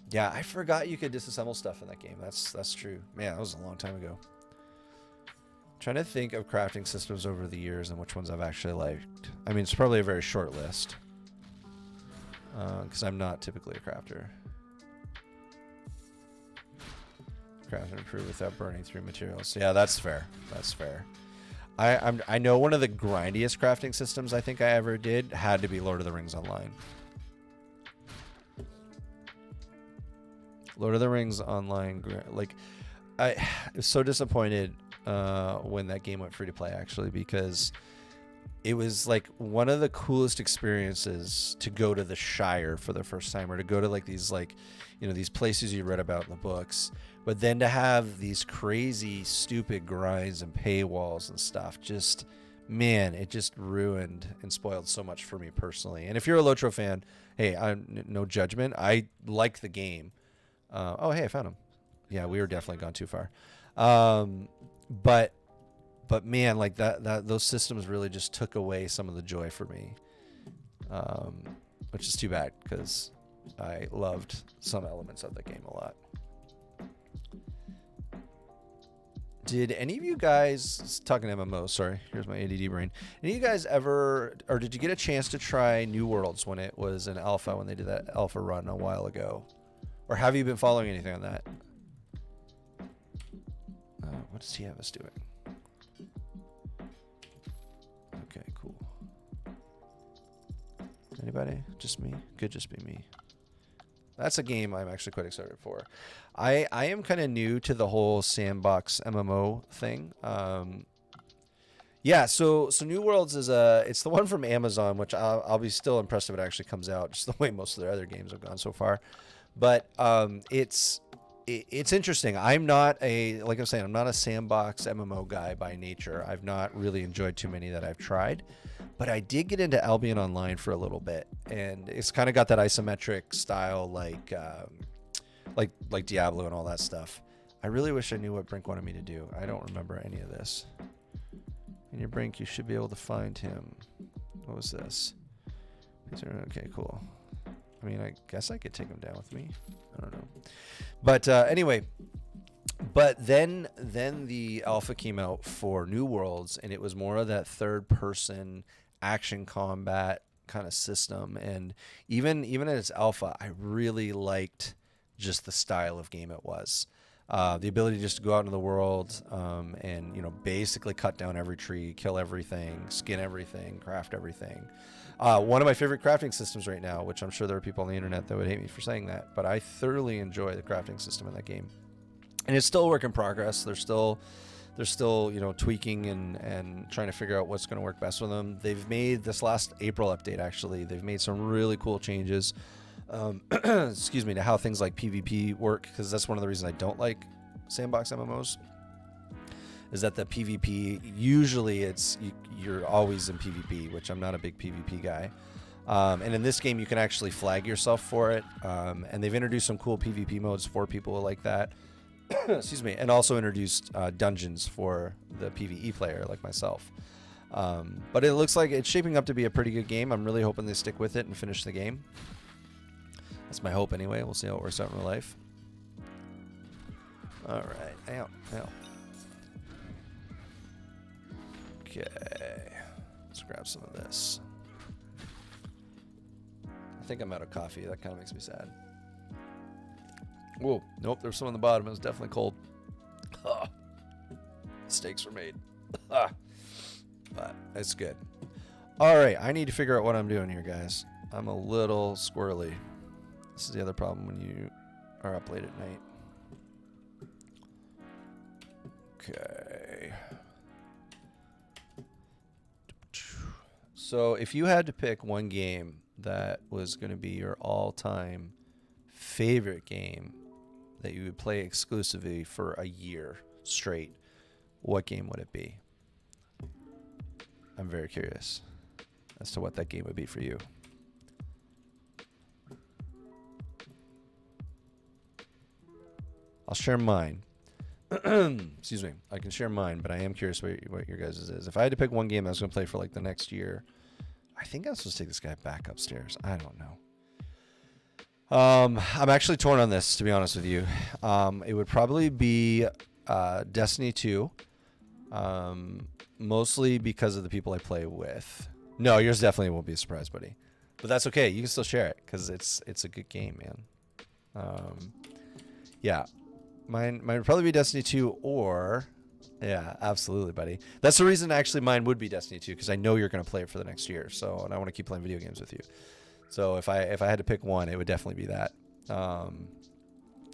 Yeah, I forgot you could disassemble stuff in that game. That's true. Man, that was a long time ago. Trying to think of crafting systems over the years and which ones I've actually liked. I mean, it's probably a very short list. Because I'm not typically a crafter. Craft and improve without burning through materials. Yeah, that's fair. That's fair. I know one of the grindiest crafting systems I think I ever did had to be Lord of the Rings Online. Lord of the Rings Online, like, I was so disappointed when that game went free to play, actually, because it was like one of the coolest experiences to go to the Shire for the first time, or to go to like these, like, you know, these places you read about in the books, but then to have these crazy stupid grinds and paywalls and stuff, just, man, it just ruined and spoiled so much for me personally. And if you're a Lotro fan, hey, I'm no judgment. I like the game. Oh, hey, I found him. Yeah, we were definitely gone too far. But man, like that those systems really just took away some of the joy for me, which is too bad because I loved some elements of the game a lot. Did any of you guys, talking MMO, sorry, here's my ADD brain. Any of you guys ever, or did you get a chance to try New Worlds when it was an alpha, when they did that alpha run a while ago? Or have you been following anything on that? What does he have us doing? Okay, cool. Anybody? Just me? Could just be me. That's a game I'm actually quite excited for. I am kind of new to the whole sandbox MMO thing. Yeah, so New Worlds is it's the one from Amazon, which I'll be still impressed if it actually comes out, just the way most of their other games have gone so far. But it's interesting. I'm not like I'm saying, I'm not a sandbox MMO guy by nature. I've not really enjoyed too many that I've tried. But I did get into Albion Online for a little bit, and it's kind of got that isometric style, like Diablo and all that stuff. I really wish I knew what Brink wanted me to do. I don't remember any of this. In your Brink, you should be able to find him. What was this? Okay, cool. I mean, I guess I could take him down with me. I don't know. But anyway, but then the alpha came out for New Worlds, and it was more of that third-person action combat kind of system. And even in its alpha, I really liked just the style of game it was. The ability just to go out into the world and, you know, basically cut down every tree, kill everything, skin everything, craft everything. One of my favorite crafting systems right now, which I'm sure there are people on the internet that would hate me for saying that, but I thoroughly enjoy the crafting system in that game. And it's still a work in progress. They're still, you know, tweaking and trying to figure out what's going to work best for them. They've made this last April update, actually, they've made some really cool changes. Excuse me, to how things like PvP work, because that's one of the reasons I don't like sandbox MMOs, is that the PvP, usually you're always in PvP, which I'm not a big PvP guy. And in this game, you can actually flag yourself for it. And they've introduced some cool PvP modes for people like that. Excuse me. And also introduced dungeons for the PvE player like myself. But it looks like it's shaping up to be a pretty good game. I'm really hoping they stick with it and finish the game. That's my hope anyway. We'll see how it works out in real life. All right. Ow. Okay. Let's grab some of this. I think I'm out of coffee. That kind of makes me sad. Whoa. Nope. There's some on the bottom. It was definitely cold. Steaks were made. But it's good. All right. I need to figure out what I'm doing here, guys. I'm a little squirrely. This is the other problem when you are up late at night. Okay. So if you had to pick one game that was going to be your all-time favorite game that you would play exclusively for a year straight, what game would it be? I'm very curious as to what that game would be for you. I'll share mine. Excuse me. I can share mine, but I am curious what your guys' is. If I had to pick one game I was going to play for like the next year, I think I was supposed to take this guy back upstairs. I don't know. I'm actually torn on this, to be honest with you. It would probably be Destiny 2, mostly because of the people I play with. No, yours definitely won't be a surprise, buddy. But that's okay. You can still share it because it's a good game, man. Yeah. Mine would probably be Destiny 2 or... Yeah, absolutely, buddy. That's the reason actually mine would be Destiny 2 because I know you're going to play it for the next year. So, and I want to keep playing video games with you. So if I had to pick one, it would definitely be that.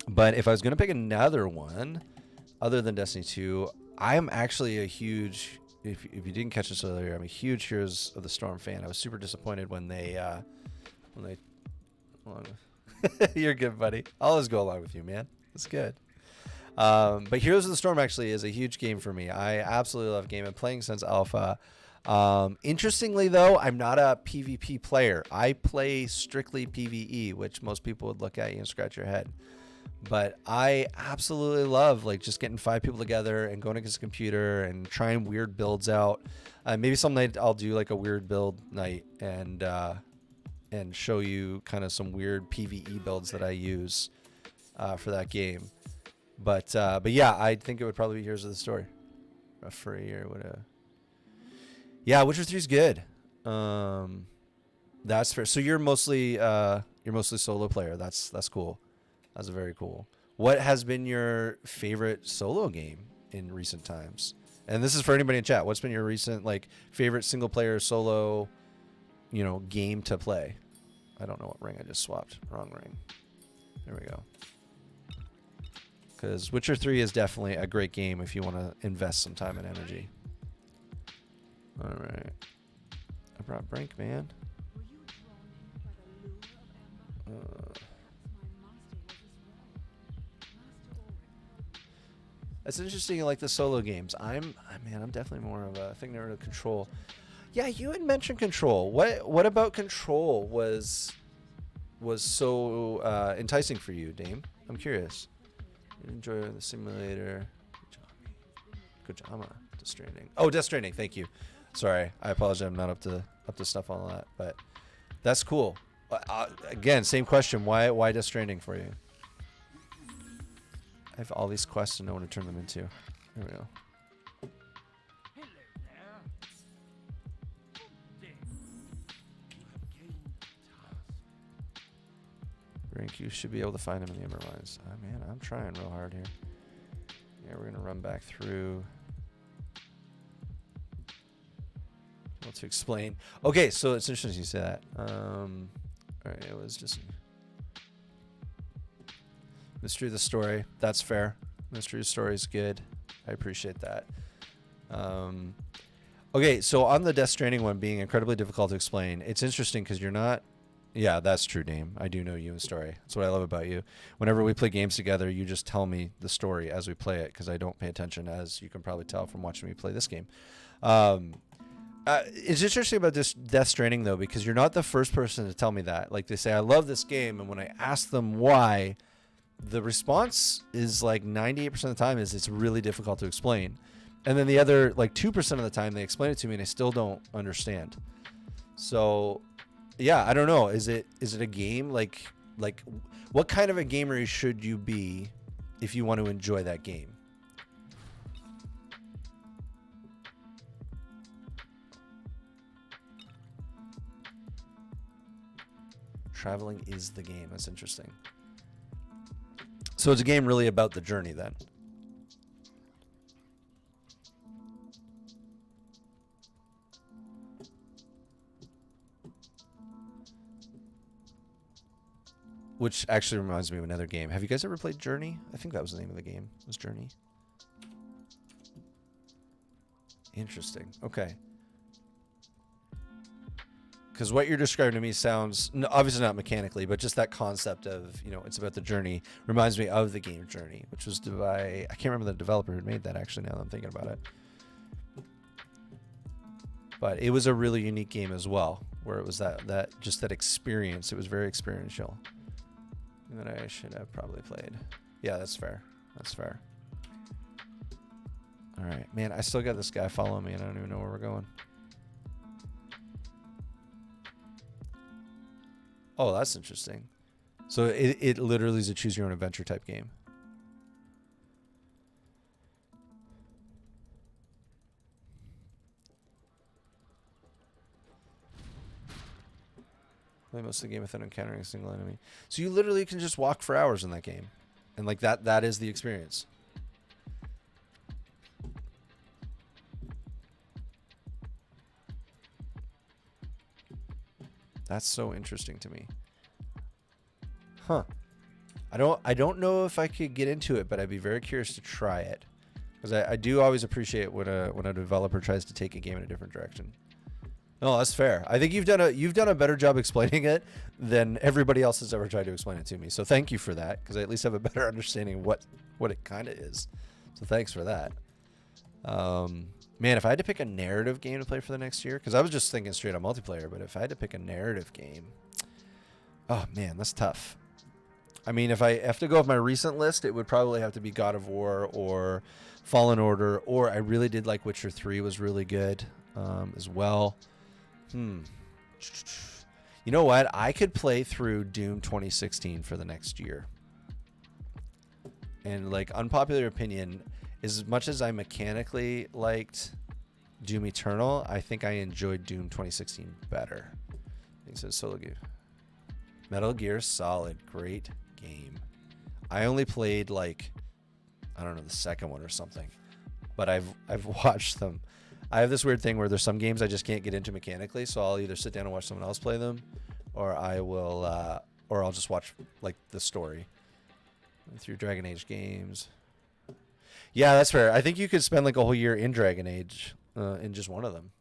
But if I was going to pick another one other than Destiny 2, I'm actually a huge... If you didn't catch this earlier, I'm a huge Heroes of the Storm fan. I was super disappointed when they... You're good, buddy. I'll always go along with you, man. It's good. But Heroes of the Storm actually is a huge game for me. I absolutely love the game. I'm playing since alpha. Interestingly, though, I'm not a PvP player. I play strictly PvE, which most people would look at you and scratch your head. But I absolutely love like just getting 5 people together and going against a computer and trying weird builds out. Maybe some night I'll do like a weird build night and show you kind of some weird PvE builds that I use for that game. But yeah, I think it would probably be Heroes of the Story. For a year, yeah, Witcher 3 is good. That's fair. So you're mostly solo player. That's cool. That's very cool. What has been your favorite solo game in recent times? And this is for anybody in chat. What's been your recent like favorite single player solo, game to play? I don't know what ring I just swapped. Wrong ring. There we go. Because Witcher 3 is definitely a great game if you want to invest some time and energy. All right. I brought Brink, man. That's interesting. Like the solo games. I'm definitely more of a thing to Control. Yeah, you had mentioned Control. What about Control was so enticing for you, Dame? I'm curious. You enjoy the simulator. Kojama. Death Stranding. Oh, Death Stranding. Thank you. Sorry, I apologize. I'm not up to stuff on that, but that's cool. Again, same question. Why Death Stranding for you? I have all these quests and no one to turn them into. There we go. Rink, you should be able to find him in the Ember Mines. Man, I'm trying real hard here. Yeah, we're gonna run back through. Well, to explain. Okay, so it's interesting you say that. All right, it was just Mystery of the Story. That's fair. Mystery of the Story is good. I appreciate that. Okay, so on the Death Stranding one being incredibly difficult to explain, it's interesting because you're not... Yeah, that's true, Dame. I do know you and story. That's what I love about you. Whenever we play games together, you just tell me the story as we play it because I don't pay attention, as you can probably tell from watching me play this game. It's interesting about this Death Stranding, though, because you're not the first person to tell me that. Like, they say, I love this game, and when I ask them why, the response is like 98% of the time is it's really difficult to explain. And then the other, like 2% of the time, they explain it to me, and I still don't understand. So... yeah, I don't know. Is it a game like what kind of a gamer should you be if you want to enjoy that game? Traveling is the game. That's interesting. So it's a game really about the journey then. Which actually reminds me of another game. Have you guys ever played Journey? I think that was the name of the game. It was Journey. Interesting. Okay. because what you're describing to me sounds obviously not mechanically, but just that concept of, you know, it's about the journey reminds me of the game Journey, which was by, I can't remember the developer who made that actually now that I'm thinking about it. But it was a really unique game as well, where it was that just that experience. It was very experiential. That I should have probably played. Yeah, that's fair. That's fair. All right, man, I still got this guy following me, and I don't even know where we're going. Oh, that's interesting. So it literally is a choose your own adventure type game. Play most of the game without encountering a single enemy. So you literally can just walk for hours in that game. And like that is the experience. That's so interesting to me. Huh. I don't know if I could get into it, but I'd be very curious to try it. Because I do always appreciate when a developer tries to take a game in a different direction. No, that's fair. I think you've done a better job explaining it than everybody else has ever tried to explain it to me. So thank you for that, because I at least have a better understanding of what it kind of is. So thanks for that. Man, if I had to pick a narrative game to play for the next year, because I was just thinking straight up multiplayer, but if I had to pick a narrative game, oh man, that's tough. I mean, if I have to go with my recent list, it would probably have to be God of War or Fallen Order, or I really did like Witcher 3 was really good as well. You know what? I could play through Doom 2016 for the next year. And like, unpopular opinion, as much as I mechanically liked Doom Eternal, I think I enjoyed Doom 2016 better. I think so. Solo game. Metal Gear Solid, great game. I only played like, I don't know, the second one or something, but I've watched them. I have this weird thing where there's some games I just can't get into mechanically, so I'll either sit down and watch someone else play them, or I'll just watch like the story through Dragon Age games. Yeah, that's fair. I think you could spend like a whole year in Dragon Age in just one of them.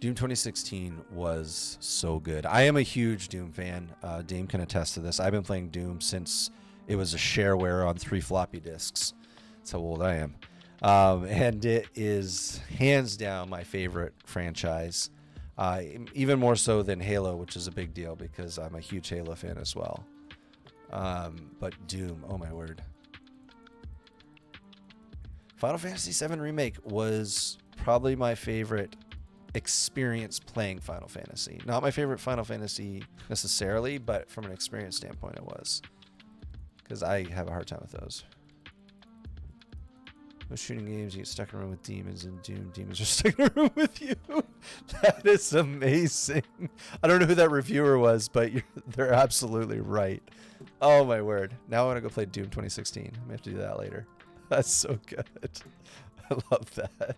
Doom 2016 was so good. I am a huge Doom fan. Dame can attest to this. I've been playing Doom since it was a shareware on 3 floppy disks. That's how old I am. And it is hands down my favorite franchise. Even more so than Halo, which is a big deal because I'm a huge Halo fan as well. But Doom, oh my word. Final Fantasy VII Remake was probably my favorite experience playing Final Fantasy. Not my favorite Final Fantasy necessarily, but from an experience standpoint it was. Because I have a hard time with those. Most shooting games, you get stuck in a room with demons, and Doom demons are stuck in a room with you. That is amazing. I don't know who that reviewer was, but they're absolutely right. Oh my word. Now I want to go play Doom 2016. I may have to do that later. That's so good. I love that.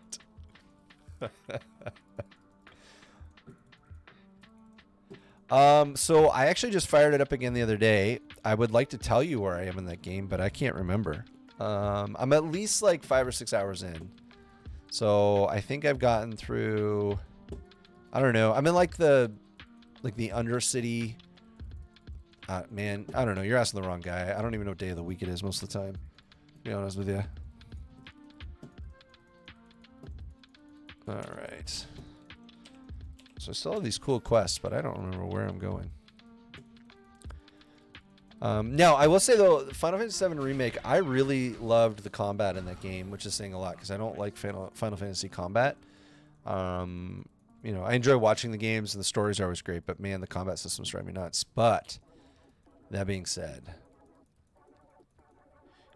So I actually just fired it up again the other day. I would like to tell you where I am in that game, but I can't remember. I'm at least like 5 or 6 hours in. So I think I've gotten through, I don't know. I'm in like the Undercity. Man, I don't know. You're asking the wrong guy. I don't even know what day of the week it is most of the time, to be honest with you. All right. So I still have these cool quests, but I don't remember where I'm going. Now, I will say, though, Final Fantasy VII Remake, I really loved the combat in that game, which is saying a lot, because I don't like Final Fantasy combat. You know, I enjoy watching the games, and the stories are always great, but, man, the combat systems drive me nuts. But, that being said...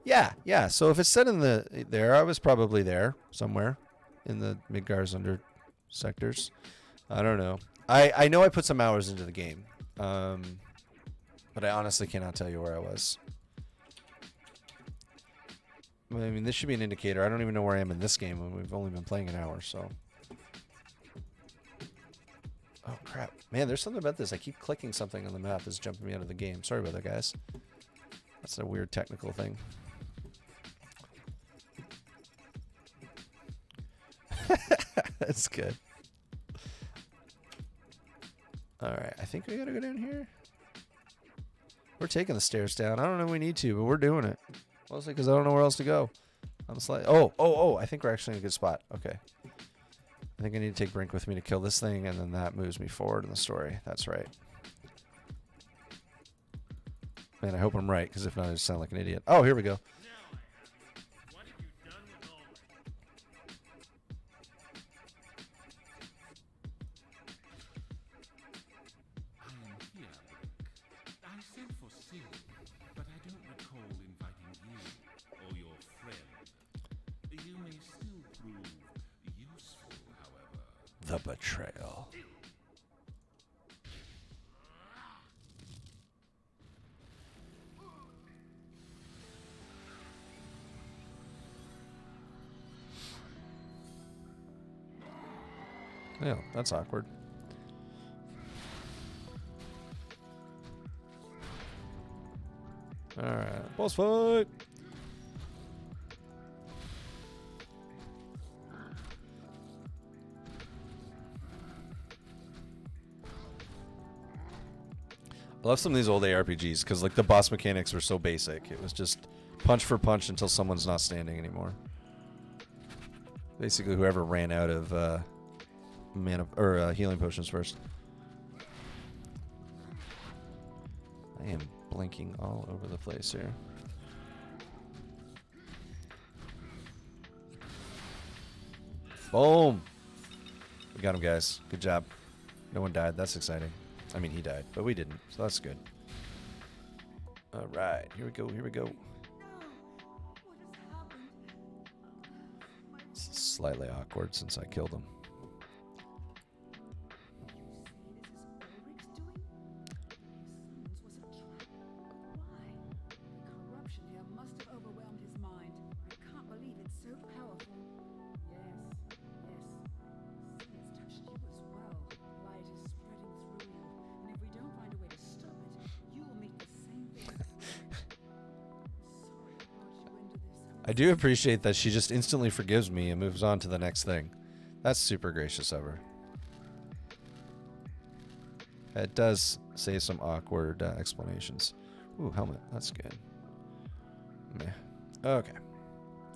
Yeah, so if it's set in there, I was probably there, somewhere, in the Midgar's under sectors. I don't know. I know I put some hours into the game. But I honestly cannot tell you where I was. I mean, this should be an indicator. I don't even know where I am in this game when we've only been playing an hour, so. Oh, crap. Man, there's something about this. I keep clicking something on the map that's jumping me out of the game. Sorry about that, guys. That's a weird technical thing. That's good. All right, I think we gotta go down here. We're taking the stairs down. I don't know if we need to, but we're doing it. Mostly because I don't know where else to go. I'm slightly. Oh! I think we're actually in a good spot. Okay. I think I need to take Brink with me to kill this thing, and then that moves me forward in the story. That's right. Man, I hope I'm right, because if not, I just sound like an idiot. Oh, here we go. The betrayal. Yeah, that's awkward. Alright, boss fight! I love some of these old ARPGs because like the boss mechanics were so basic. It was just punch for punch until someone's not standing anymore. Basically, whoever ran out of healing potions first. I am blinking all over the place here. Boom! We got him, guys. Good job. No one died. That's exciting. I mean, he died, but we didn't, so that's good. All right, here we go, here we go. This is slightly awkward since I killed him. I do appreciate that she just instantly forgives me and moves on to the next thing. That's super gracious of her. It does say some awkward explanations. Ooh, helmet. That's good. Meh. Okay.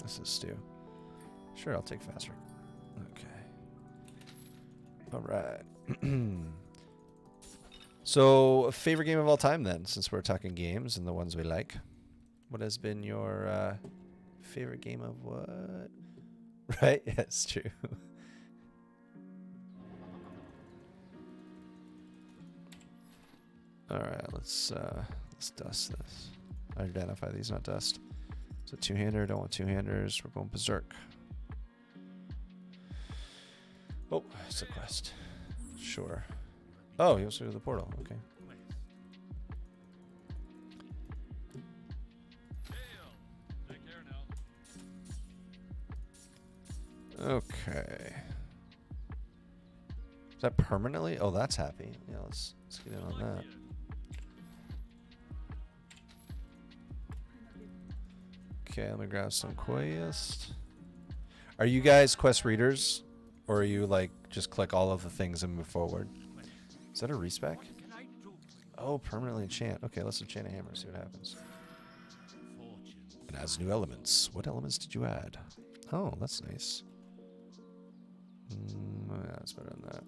This is Stu. Sure, I'll take faster. Okay. All right. So, favorite game of all time then, since we're talking games and the ones we like. What has been your... favorite game of what? Right? Yeah, it's true. All right, let's dust this. Identify these, not dust. It's a two-hander. Don't want two-handers. We're going berserk. Oh, it's a quest. Sure. Oh, he wants to do the portal. Okay. Okay. Is that permanently? Oh, that's happy. Yeah, let's get in on that. Okay, let me grab some quest. Are you guys quest readers? Or are you like just click all of the things and move forward? Is that a respec? Oh, permanently enchant. Okay, let's enchant a hammer, see what happens. It adds new elements. What elements did you add? Oh, that's nice. Yeah, that's better than that.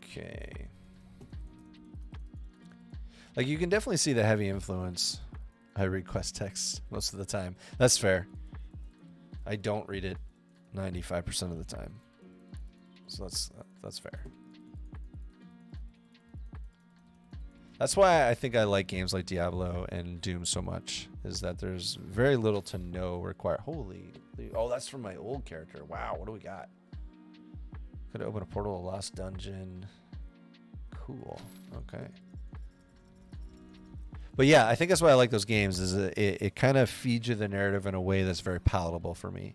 Okay. Like you can definitely see the heavy influence. I read quest text most of the time. That's fair. I don't read it 95% of the time. So that's fair. That's why I think I like games like Diablo and Doom so much, is that there's very little to no required. Holy, oh, that's from my old character. Wow, what do we got? Could open a portal, a lost dungeon. Cool, okay. But yeah, I think that's why I like those games, is it kind of feeds you the narrative in a way that's very palatable for me.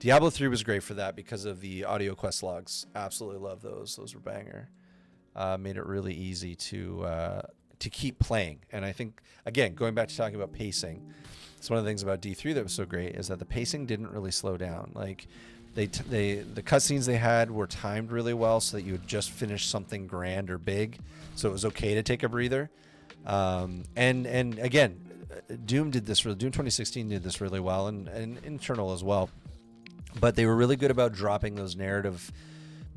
Diablo 3 was great for that because of the audio quest logs. Absolutely love those. Those were banger. Made it really easy to to keep playing. And I think, again, going back to talking about pacing, it's one of the things about D3 that was so great is that the pacing didn't really slow down. Like the cutscenes they had were timed really well so that you would just finish something grand or big, so it was okay to take a breather. And again, Doom 2016 did this really well, and Internal as well. But they were really good about dropping those narrative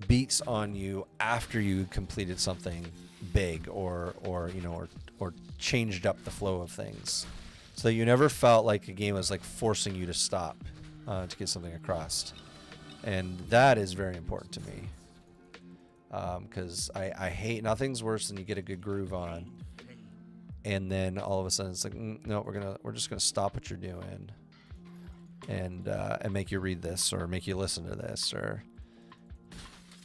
beats on you after you completed something big or changed up the flow of things, so you never felt like a game was like forcing you to stop to get something across. And that is very important to me, because I hate, nothing's worse than you get a good groove on and then all of a sudden it's like, no, we're just gonna stop what you're doing and make you read this or make you listen to this. Or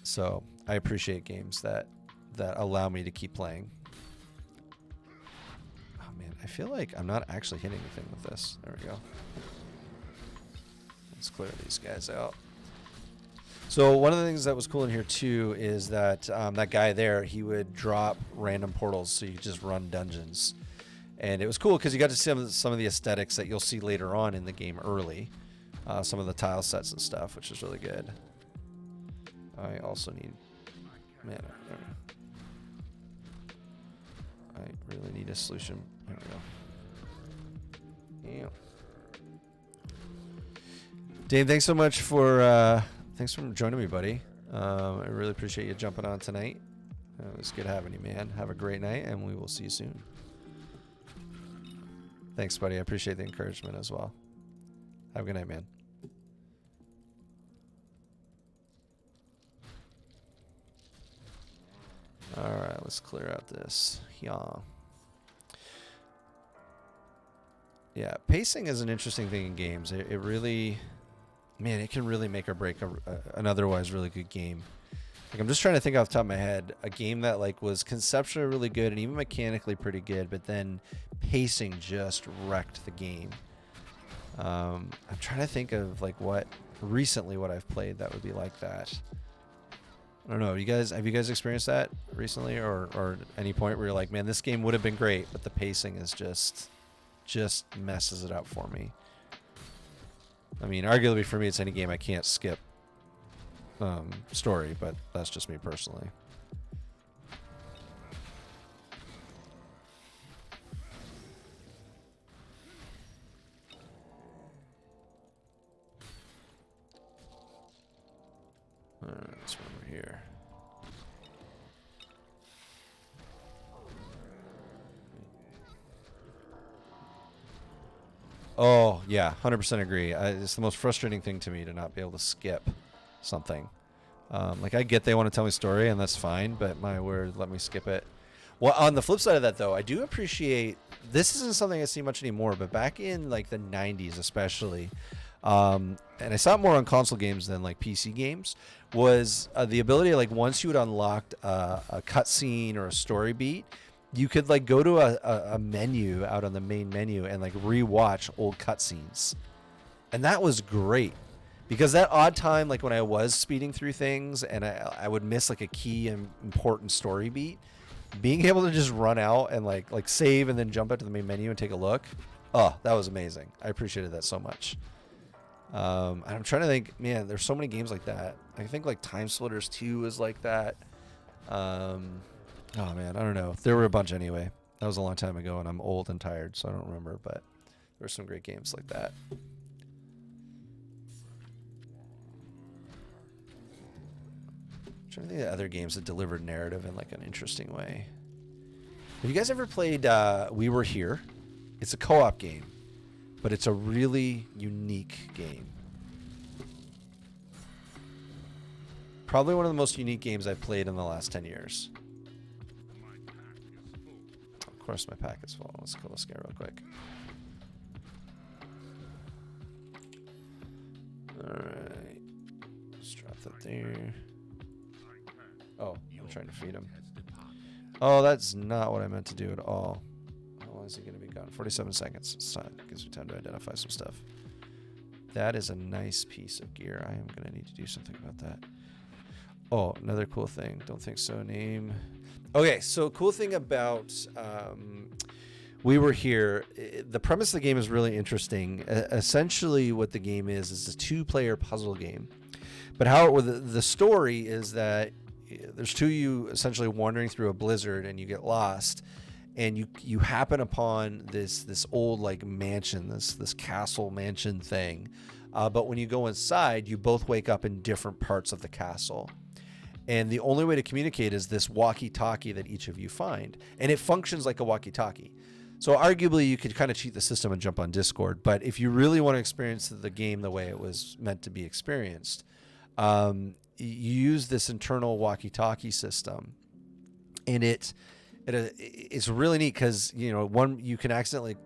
so I appreciate games that allow me to keep playing. Oh man, I feel like I'm not actually hitting anything with this. There we go. Let's clear these guys out. So one of the things that was cool in here too is that that guy there, he would drop random portals so you could just run dungeons. And it was cool because you got to see some of the aesthetics that you'll see later on in the game early. Some of the tile sets and stuff, which is really good. I also need mana. I really need a solution. There we go. Yeah. Dave, thanks so much for joining me, buddy. I really appreciate you jumping on tonight. It was good having you, man. Have a great night, and we will see you soon. Thanks, buddy. I appreciate the encouragement as well. Have a good night, man. All right, let's clear out this. Yeah, pacing is an interesting thing in games. It really, man, it can really make or break an otherwise really good game. Like, I'm just trying to think off the top of my head, a game that like was conceptually really good and even mechanically pretty good, but then pacing just wrecked the game. I'm trying to think of like what I've played that would be like that. I don't know. Have you guys experienced that recently, or any point where you're like, man, this game would have been great, but the pacing is just messes it up for me? I mean, arguably for me, it's any game I can't skip story, but that's just me personally. All right, let's run over here. Oh, yeah, 100% agree. It's the most frustrating thing to me to not be able to skip something. Like, I get they want to tell me a story, and that's fine, but my word, let me skip it. Well, on the flip side of that, though, I do appreciate, this isn't something I see much anymore, but back in, like, the 90s especially, and I saw it more on console games than, like, PC games, was the ability, like, once you had unlocked a cutscene or a story beat, you could like go to a menu out on the main menu and like rewatch old cutscenes, and that was great because that odd time, like when I was speeding through things and I would miss like a key and important story beat, being able to just run out and like save and then jump out to the main menu and take a look, oh, that was amazing. I appreciated that so much. And I'm trying to think, man, there's so many games like that. I think like Time Splitters 2 is like that. Oh man, I don't know. There were a bunch anyway. That was a long time ago, and I'm old and tired, so I don't remember. But there were some great games like that. I'm trying to think of other games that delivered narrative in like an interesting way. Have you guys ever played We Were Here? It's a co-op game, but it's a really unique game. Probably one of the most unique games I've played in the last 10 years. Of course my pack is full. Let's kill this guy real quick. Alright. Let's drop that there. Oh, I'm trying to feed him. Oh, that's not what I meant to do at all. How long is he going to be gone? 47 seconds. It's time. Gives me time to identify some stuff. That is a nice piece of gear. I am going to need to do something about that. Oh, another cool thing. Don't think so. Name. Okay, so cool thing about We Were Here, the premise of the game is really interesting. Essentially, what the game is a two-player puzzle game. But how the story is that there's two of you essentially wandering through a blizzard, and you get lost, and you happen upon this old like mansion, this castle mansion thing. But when you go inside, you both wake up in different parts of the castle. And the only way to communicate is this walkie-talkie that each of you find. And it functions like a walkie-talkie. So arguably you could kind of cheat the system and jump on Discord. But if you really want to experience the game the way it was meant to be experienced, you use this internal walkie-talkie system. And it's really neat because, you can accidentally,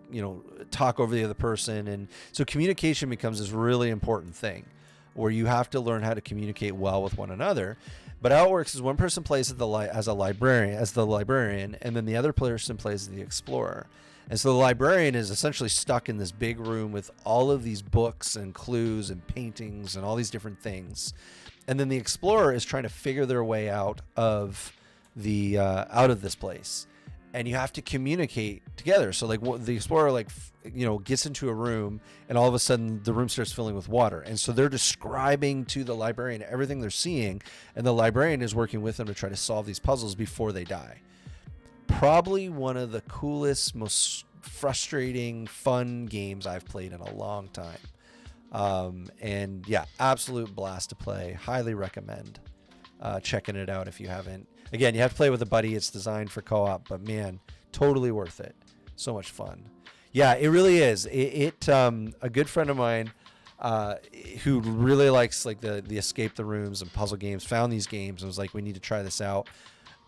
talk over the other person. And so communication becomes this really important thing where you have to learn how to communicate well with one another. But how it works is one person plays as the librarian, and then the other person plays as the explorer. And so the librarian is essentially stuck in this big room with all of these books and clues and paintings and all these different things. And then the explorer is trying to figure their way out of this place. And you have to communicate together. So like the explorer gets into a room, and all of a sudden the room starts filling with water. And so they're describing to the librarian everything they're seeing, and the librarian is working with them to try to solve these puzzles before they die. Probably one of the coolest, most frustrating, fun games I've played in a long time. And yeah, absolute blast to play. Highly recommend checking it out if you haven't. Again, you have to play with a buddy. It's designed for co-op, but man, totally worth it. So much fun. Yeah, it really is. A good friend of mine who really likes like the escape the rooms and puzzle games found these games and was like, we need to try this out.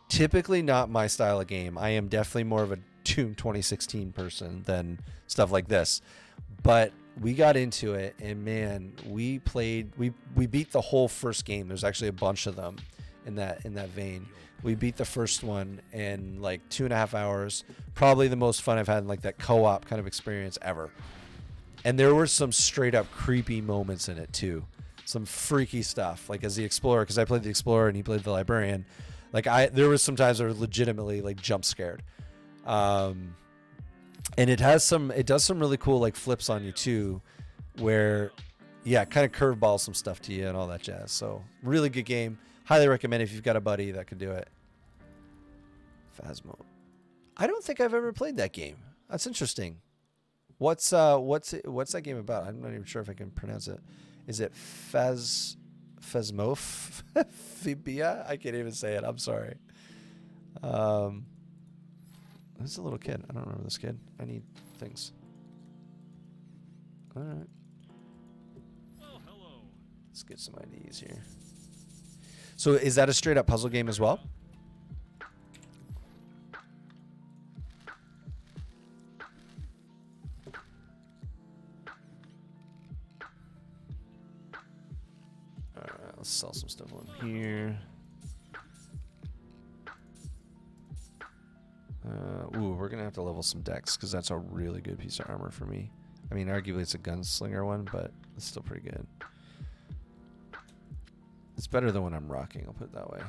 Typically not my style of game. I am definitely more of a Doom 2016 person than stuff like this. But we got into it, and man, we beat the whole first game. There's actually a bunch of them in that vein. We beat the first one in like 2.5 hours. Probably the most fun I've had in like that co-op kind of experience ever. And there were some straight up creepy moments in it too. Some freaky stuff. Like as the explorer, because I played the explorer and he played the librarian. Like there was some times I was legitimately like jump scared. And it does some really cool like flips on you too, where kind of curveballs some stuff to you and all that jazz. So really good game. Highly recommend if you've got a buddy that can do it. Phasmo. I don't think I've ever played that game. That's interesting. What's that game about? I'm not even sure if I can pronounce it. Is it Phasmophobia? I can't even say it. I'm sorry. This is a little kid. I don't remember this kid. I need things. All right. Well, hello. Let's get some IDs here. So is that a straight up puzzle game as well? All right, let's sell some stuff on here. We're gonna have to level some decks because that's a really good piece of armor for me. I mean, arguably it's a gunslinger one, but it's still pretty good. It's better than when I'm rocking, I'll put it that way.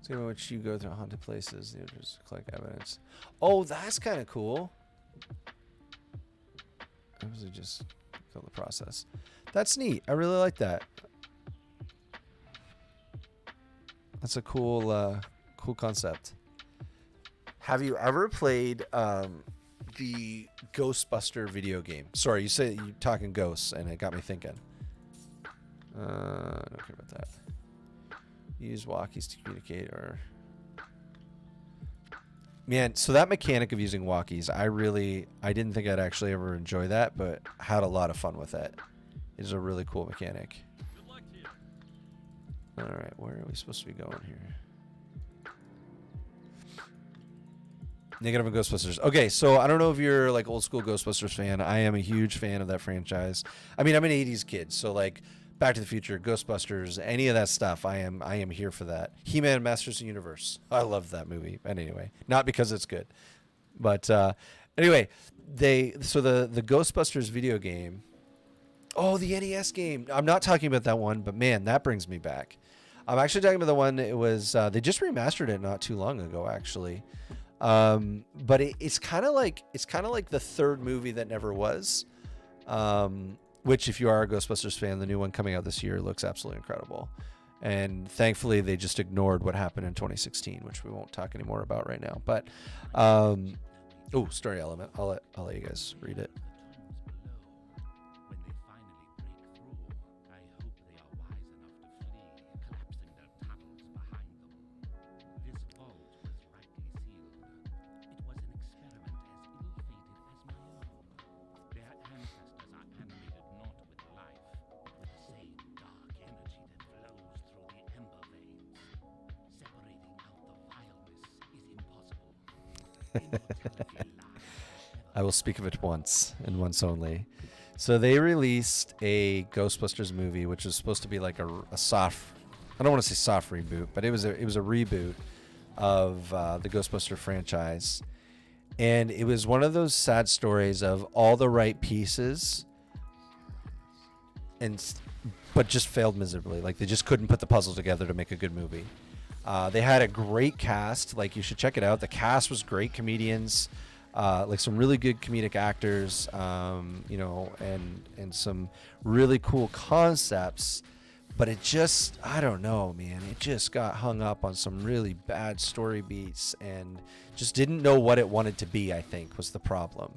So which you go through haunted places, just collect evidence. Oh, that's kind of cool. Obviously just kill the process. That's neat. I really like that. That's a cool concept. Have you ever played the Ghostbuster video game? Sorry, you say you're talking ghosts, and it got me thinking. I don't care about that. Use walkies to communicate, or man. So that mechanic of using walkies, I didn't think I'd actually ever enjoy that, but had a lot of fun with it. It is a really cool mechanic. Good luck to you. All right, where are we supposed to be going here? Negative and Ghostbusters. Okay, so I don't know if you're like old school Ghostbusters fan. I am a huge fan of that franchise. I mean, I'm an 80s kid, so like Back to the Future, Ghostbusters, any of that stuff, I am here for that. He-Man, Masters of the Universe. I love that movie. But anyway, not because it's good. But anyway, the Ghostbusters video game. Oh, the NES game. I'm not talking about that one, but man, that brings me back. I'm actually talking about the one. It was they just remastered it not too long ago, actually. But it's kind of like the third movie that never was. Which, if you are a Ghostbusters fan, the new one coming out this year looks absolutely incredible. And thankfully, they just ignored what happened in 2016, which we won't talk anymore about right now. But, story element. I'll let you guys read it. I will speak of it once and once only. So they released a Ghostbusters movie, which was supposed to be like a soft, I don't want to say soft reboot, but it was a reboot of the Ghostbuster franchise. And it was one of those sad stories of all the right pieces, but just failed miserably. Like, they just couldn't put the puzzle together to make a good movie. They had a great cast. Like, you should check it out. The cast was great comedians, like some really good comedic actors, and some really cool concepts. But it just, I don't know, man. It just got hung up on some really bad story beats and just didn't know what it wanted to be, I think, was the problem.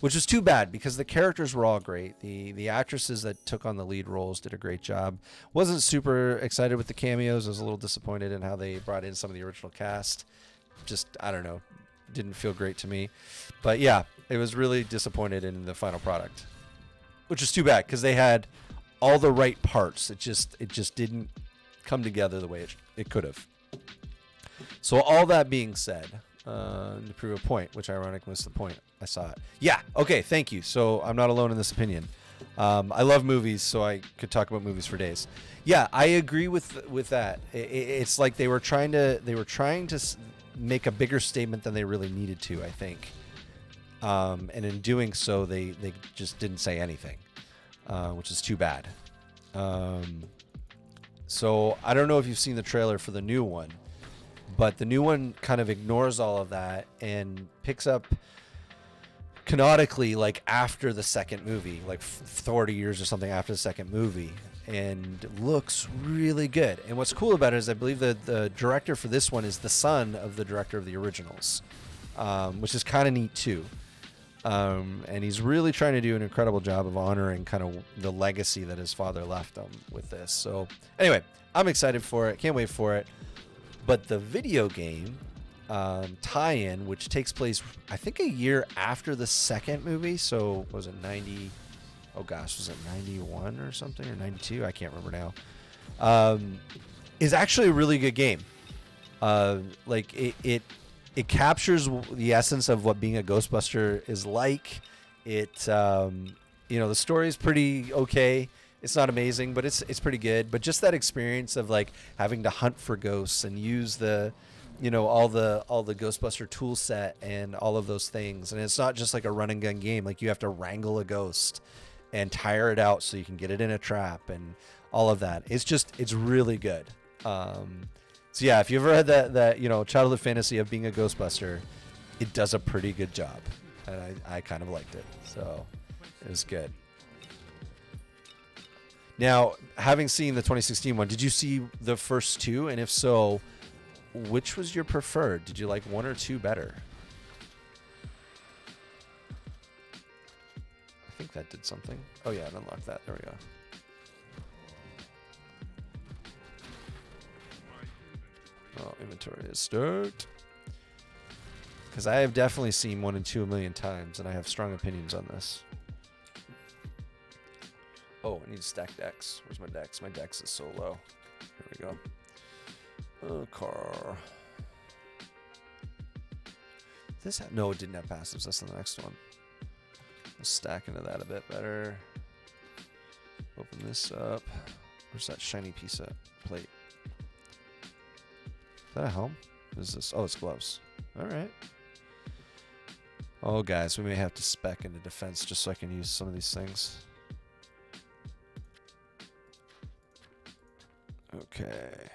Which was too bad, because the characters were all great. The actresses that took on the lead roles did a great job. Wasn't super excited with the cameos. I was a little disappointed in how they brought in some of the original cast. Just, I don't know, didn't feel great to me. But yeah, it was really disappointed in the final product. Which is too bad, because they had all the right parts. It just didn't come together the way it could have. So all that being said, to prove a point, which ironically was the point, I saw it. Yeah, okay, thank you. So I'm not alone in this opinion. I love movies, so I could talk about movies for days. Yeah, I agree with that. It's like they were trying to make a bigger statement than they really needed to, I think. And in doing so, they just didn't say anything, which is too bad. So I don't know if you've seen the trailer for the new one, but the new one kind of ignores all of that and picks up canonically like after the second movie, like 40 years or something after the second movie, and looks really good. And what's cool about it is I believe that the director for this one is the son of the director of the originals, which is kind of neat too. And he's really trying to do an incredible job of honoring kind of the legacy that his father left him with this. So anyway, I'm excited for it. Can't wait for it. But the video game tie-in, which takes place, I think, a year after the second movie. So was it 90? Oh gosh, was it 91 or something, or 92? I can't remember now. Is actually a really good game. Like it captures the essence of what being a Ghostbuster is like. It, the story is pretty okay. It's not amazing, but it's pretty good. But just that experience of like having to hunt for ghosts and use the, all the Ghostbuster tool set and all of those things. And it's not just like a run and gun game. Like, you have to wrangle a ghost and tire it out so you can get it in a trap and all of that. It's really good. So yeah, if you ever had that childhood fantasy of being a Ghostbuster, it does a pretty good job, and I kind of liked it. So it was good. Now, having seen the 2016 one, did you see the first two? And if so, which was your preferred? Did you like one or two better? I think that did something. Oh yeah, it unlocked that. There we go. Oh, inventory is stoked. Because I have definitely seen 1 and 2 a million times, and I have strong opinions on this. Oh, I need to stack decks. Where's my decks? My decks is so low. There we go. Car. No, it didn't have passives. That's the next one. Let's stack into that a bit better. Open this up. Where's that shiny piece of plate? Is that a helm? What is this? Oh, it's gloves. All right. Oh, guys, we may have to spec into defense just so I can use some of these things. Okay.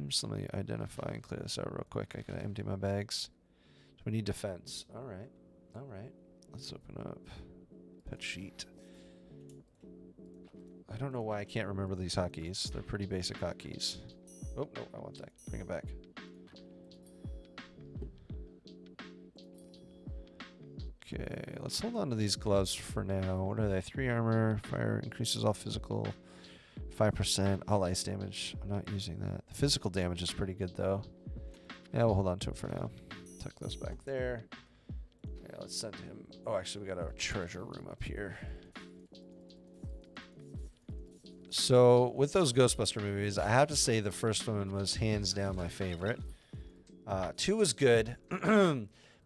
Just let me identify and clear this out real quick. I gotta empty my bags. So we need defense. All right. All right. Let's open up pet sheet. I don't know why I can't remember these hotkeys. They're pretty basic hotkeys. Oh, no, I want that. Bring it back. Okay, let's hold on to these gloves for now. What are they? 3 armor, fire increases all physical, 5%, all ice damage. I'm not using that. The physical damage is pretty good though. Yeah, we'll hold on to it for now. Tuck those back there. Yeah, let's send him. Oh, actually, we got our treasure room up here. So with those Ghostbuster movies, I have to say the first one was hands down my favorite. 2 was good.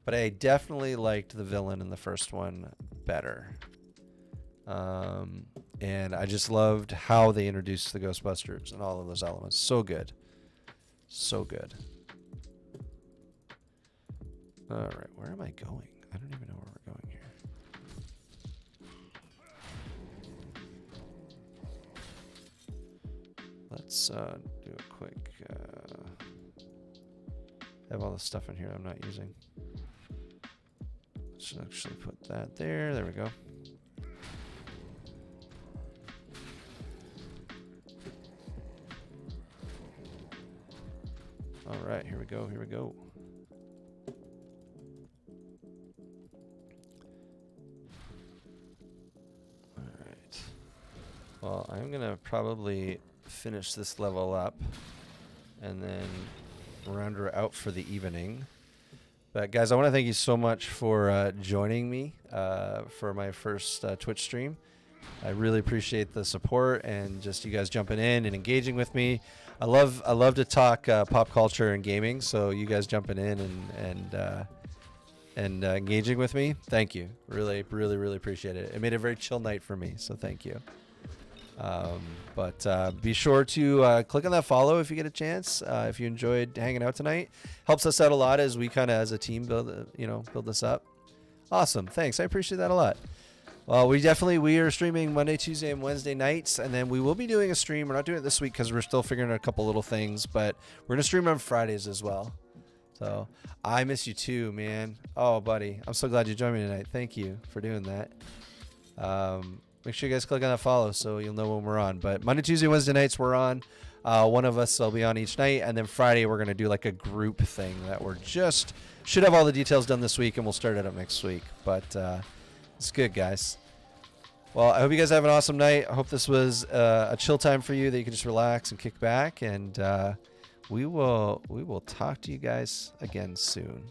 But I definitely liked the villain in the first one better. And I just loved how they introduced the Ghostbusters and all of those elements. So good. So good. All right, where am I going? I don't even know where we're going here. Let's do a quick... I have all the stuff in here I'm not using. Should actually put that there. There we go. All right, here we go. Here we go. All right. Well, I'm gonna probably finish this level up and then round her out for the evening. But guys, I want to thank you so much for joining me for my first Twitch stream. I really appreciate the support and just you guys jumping in and engaging with me. I love to talk pop culture and gaming, so you guys jumping in and engaging with me, thank you. Really appreciate it. It made a very chill night for me, so thank you. But be sure to click on that follow if you get a chance. If you enjoyed hanging out tonight, helps us out a lot as we kind of as a team build this up. Awesome, thanks. I appreciate that a lot. Well, we are streaming Monday, Tuesday, and Wednesday nights, and then we will be doing a stream. We're not doing it this week because we're still figuring out a couple little things, but we're gonna stream on Fridays as well. So I miss you too, man. Oh, buddy, I'm so glad you joined me tonight. Thank you for doing that. Make sure you guys click on that follow so you'll know when we're on. But Monday, Tuesday, Wednesday nights we're on. One of us will be on each night. And then Friday we're going to do like a group thing that should have all the details done this week and we'll start it up next week. But it's good, guys. Well, I hope you guys have an awesome night. I hope this was a chill time for you that you can just relax and kick back. And we will talk to you guys again soon.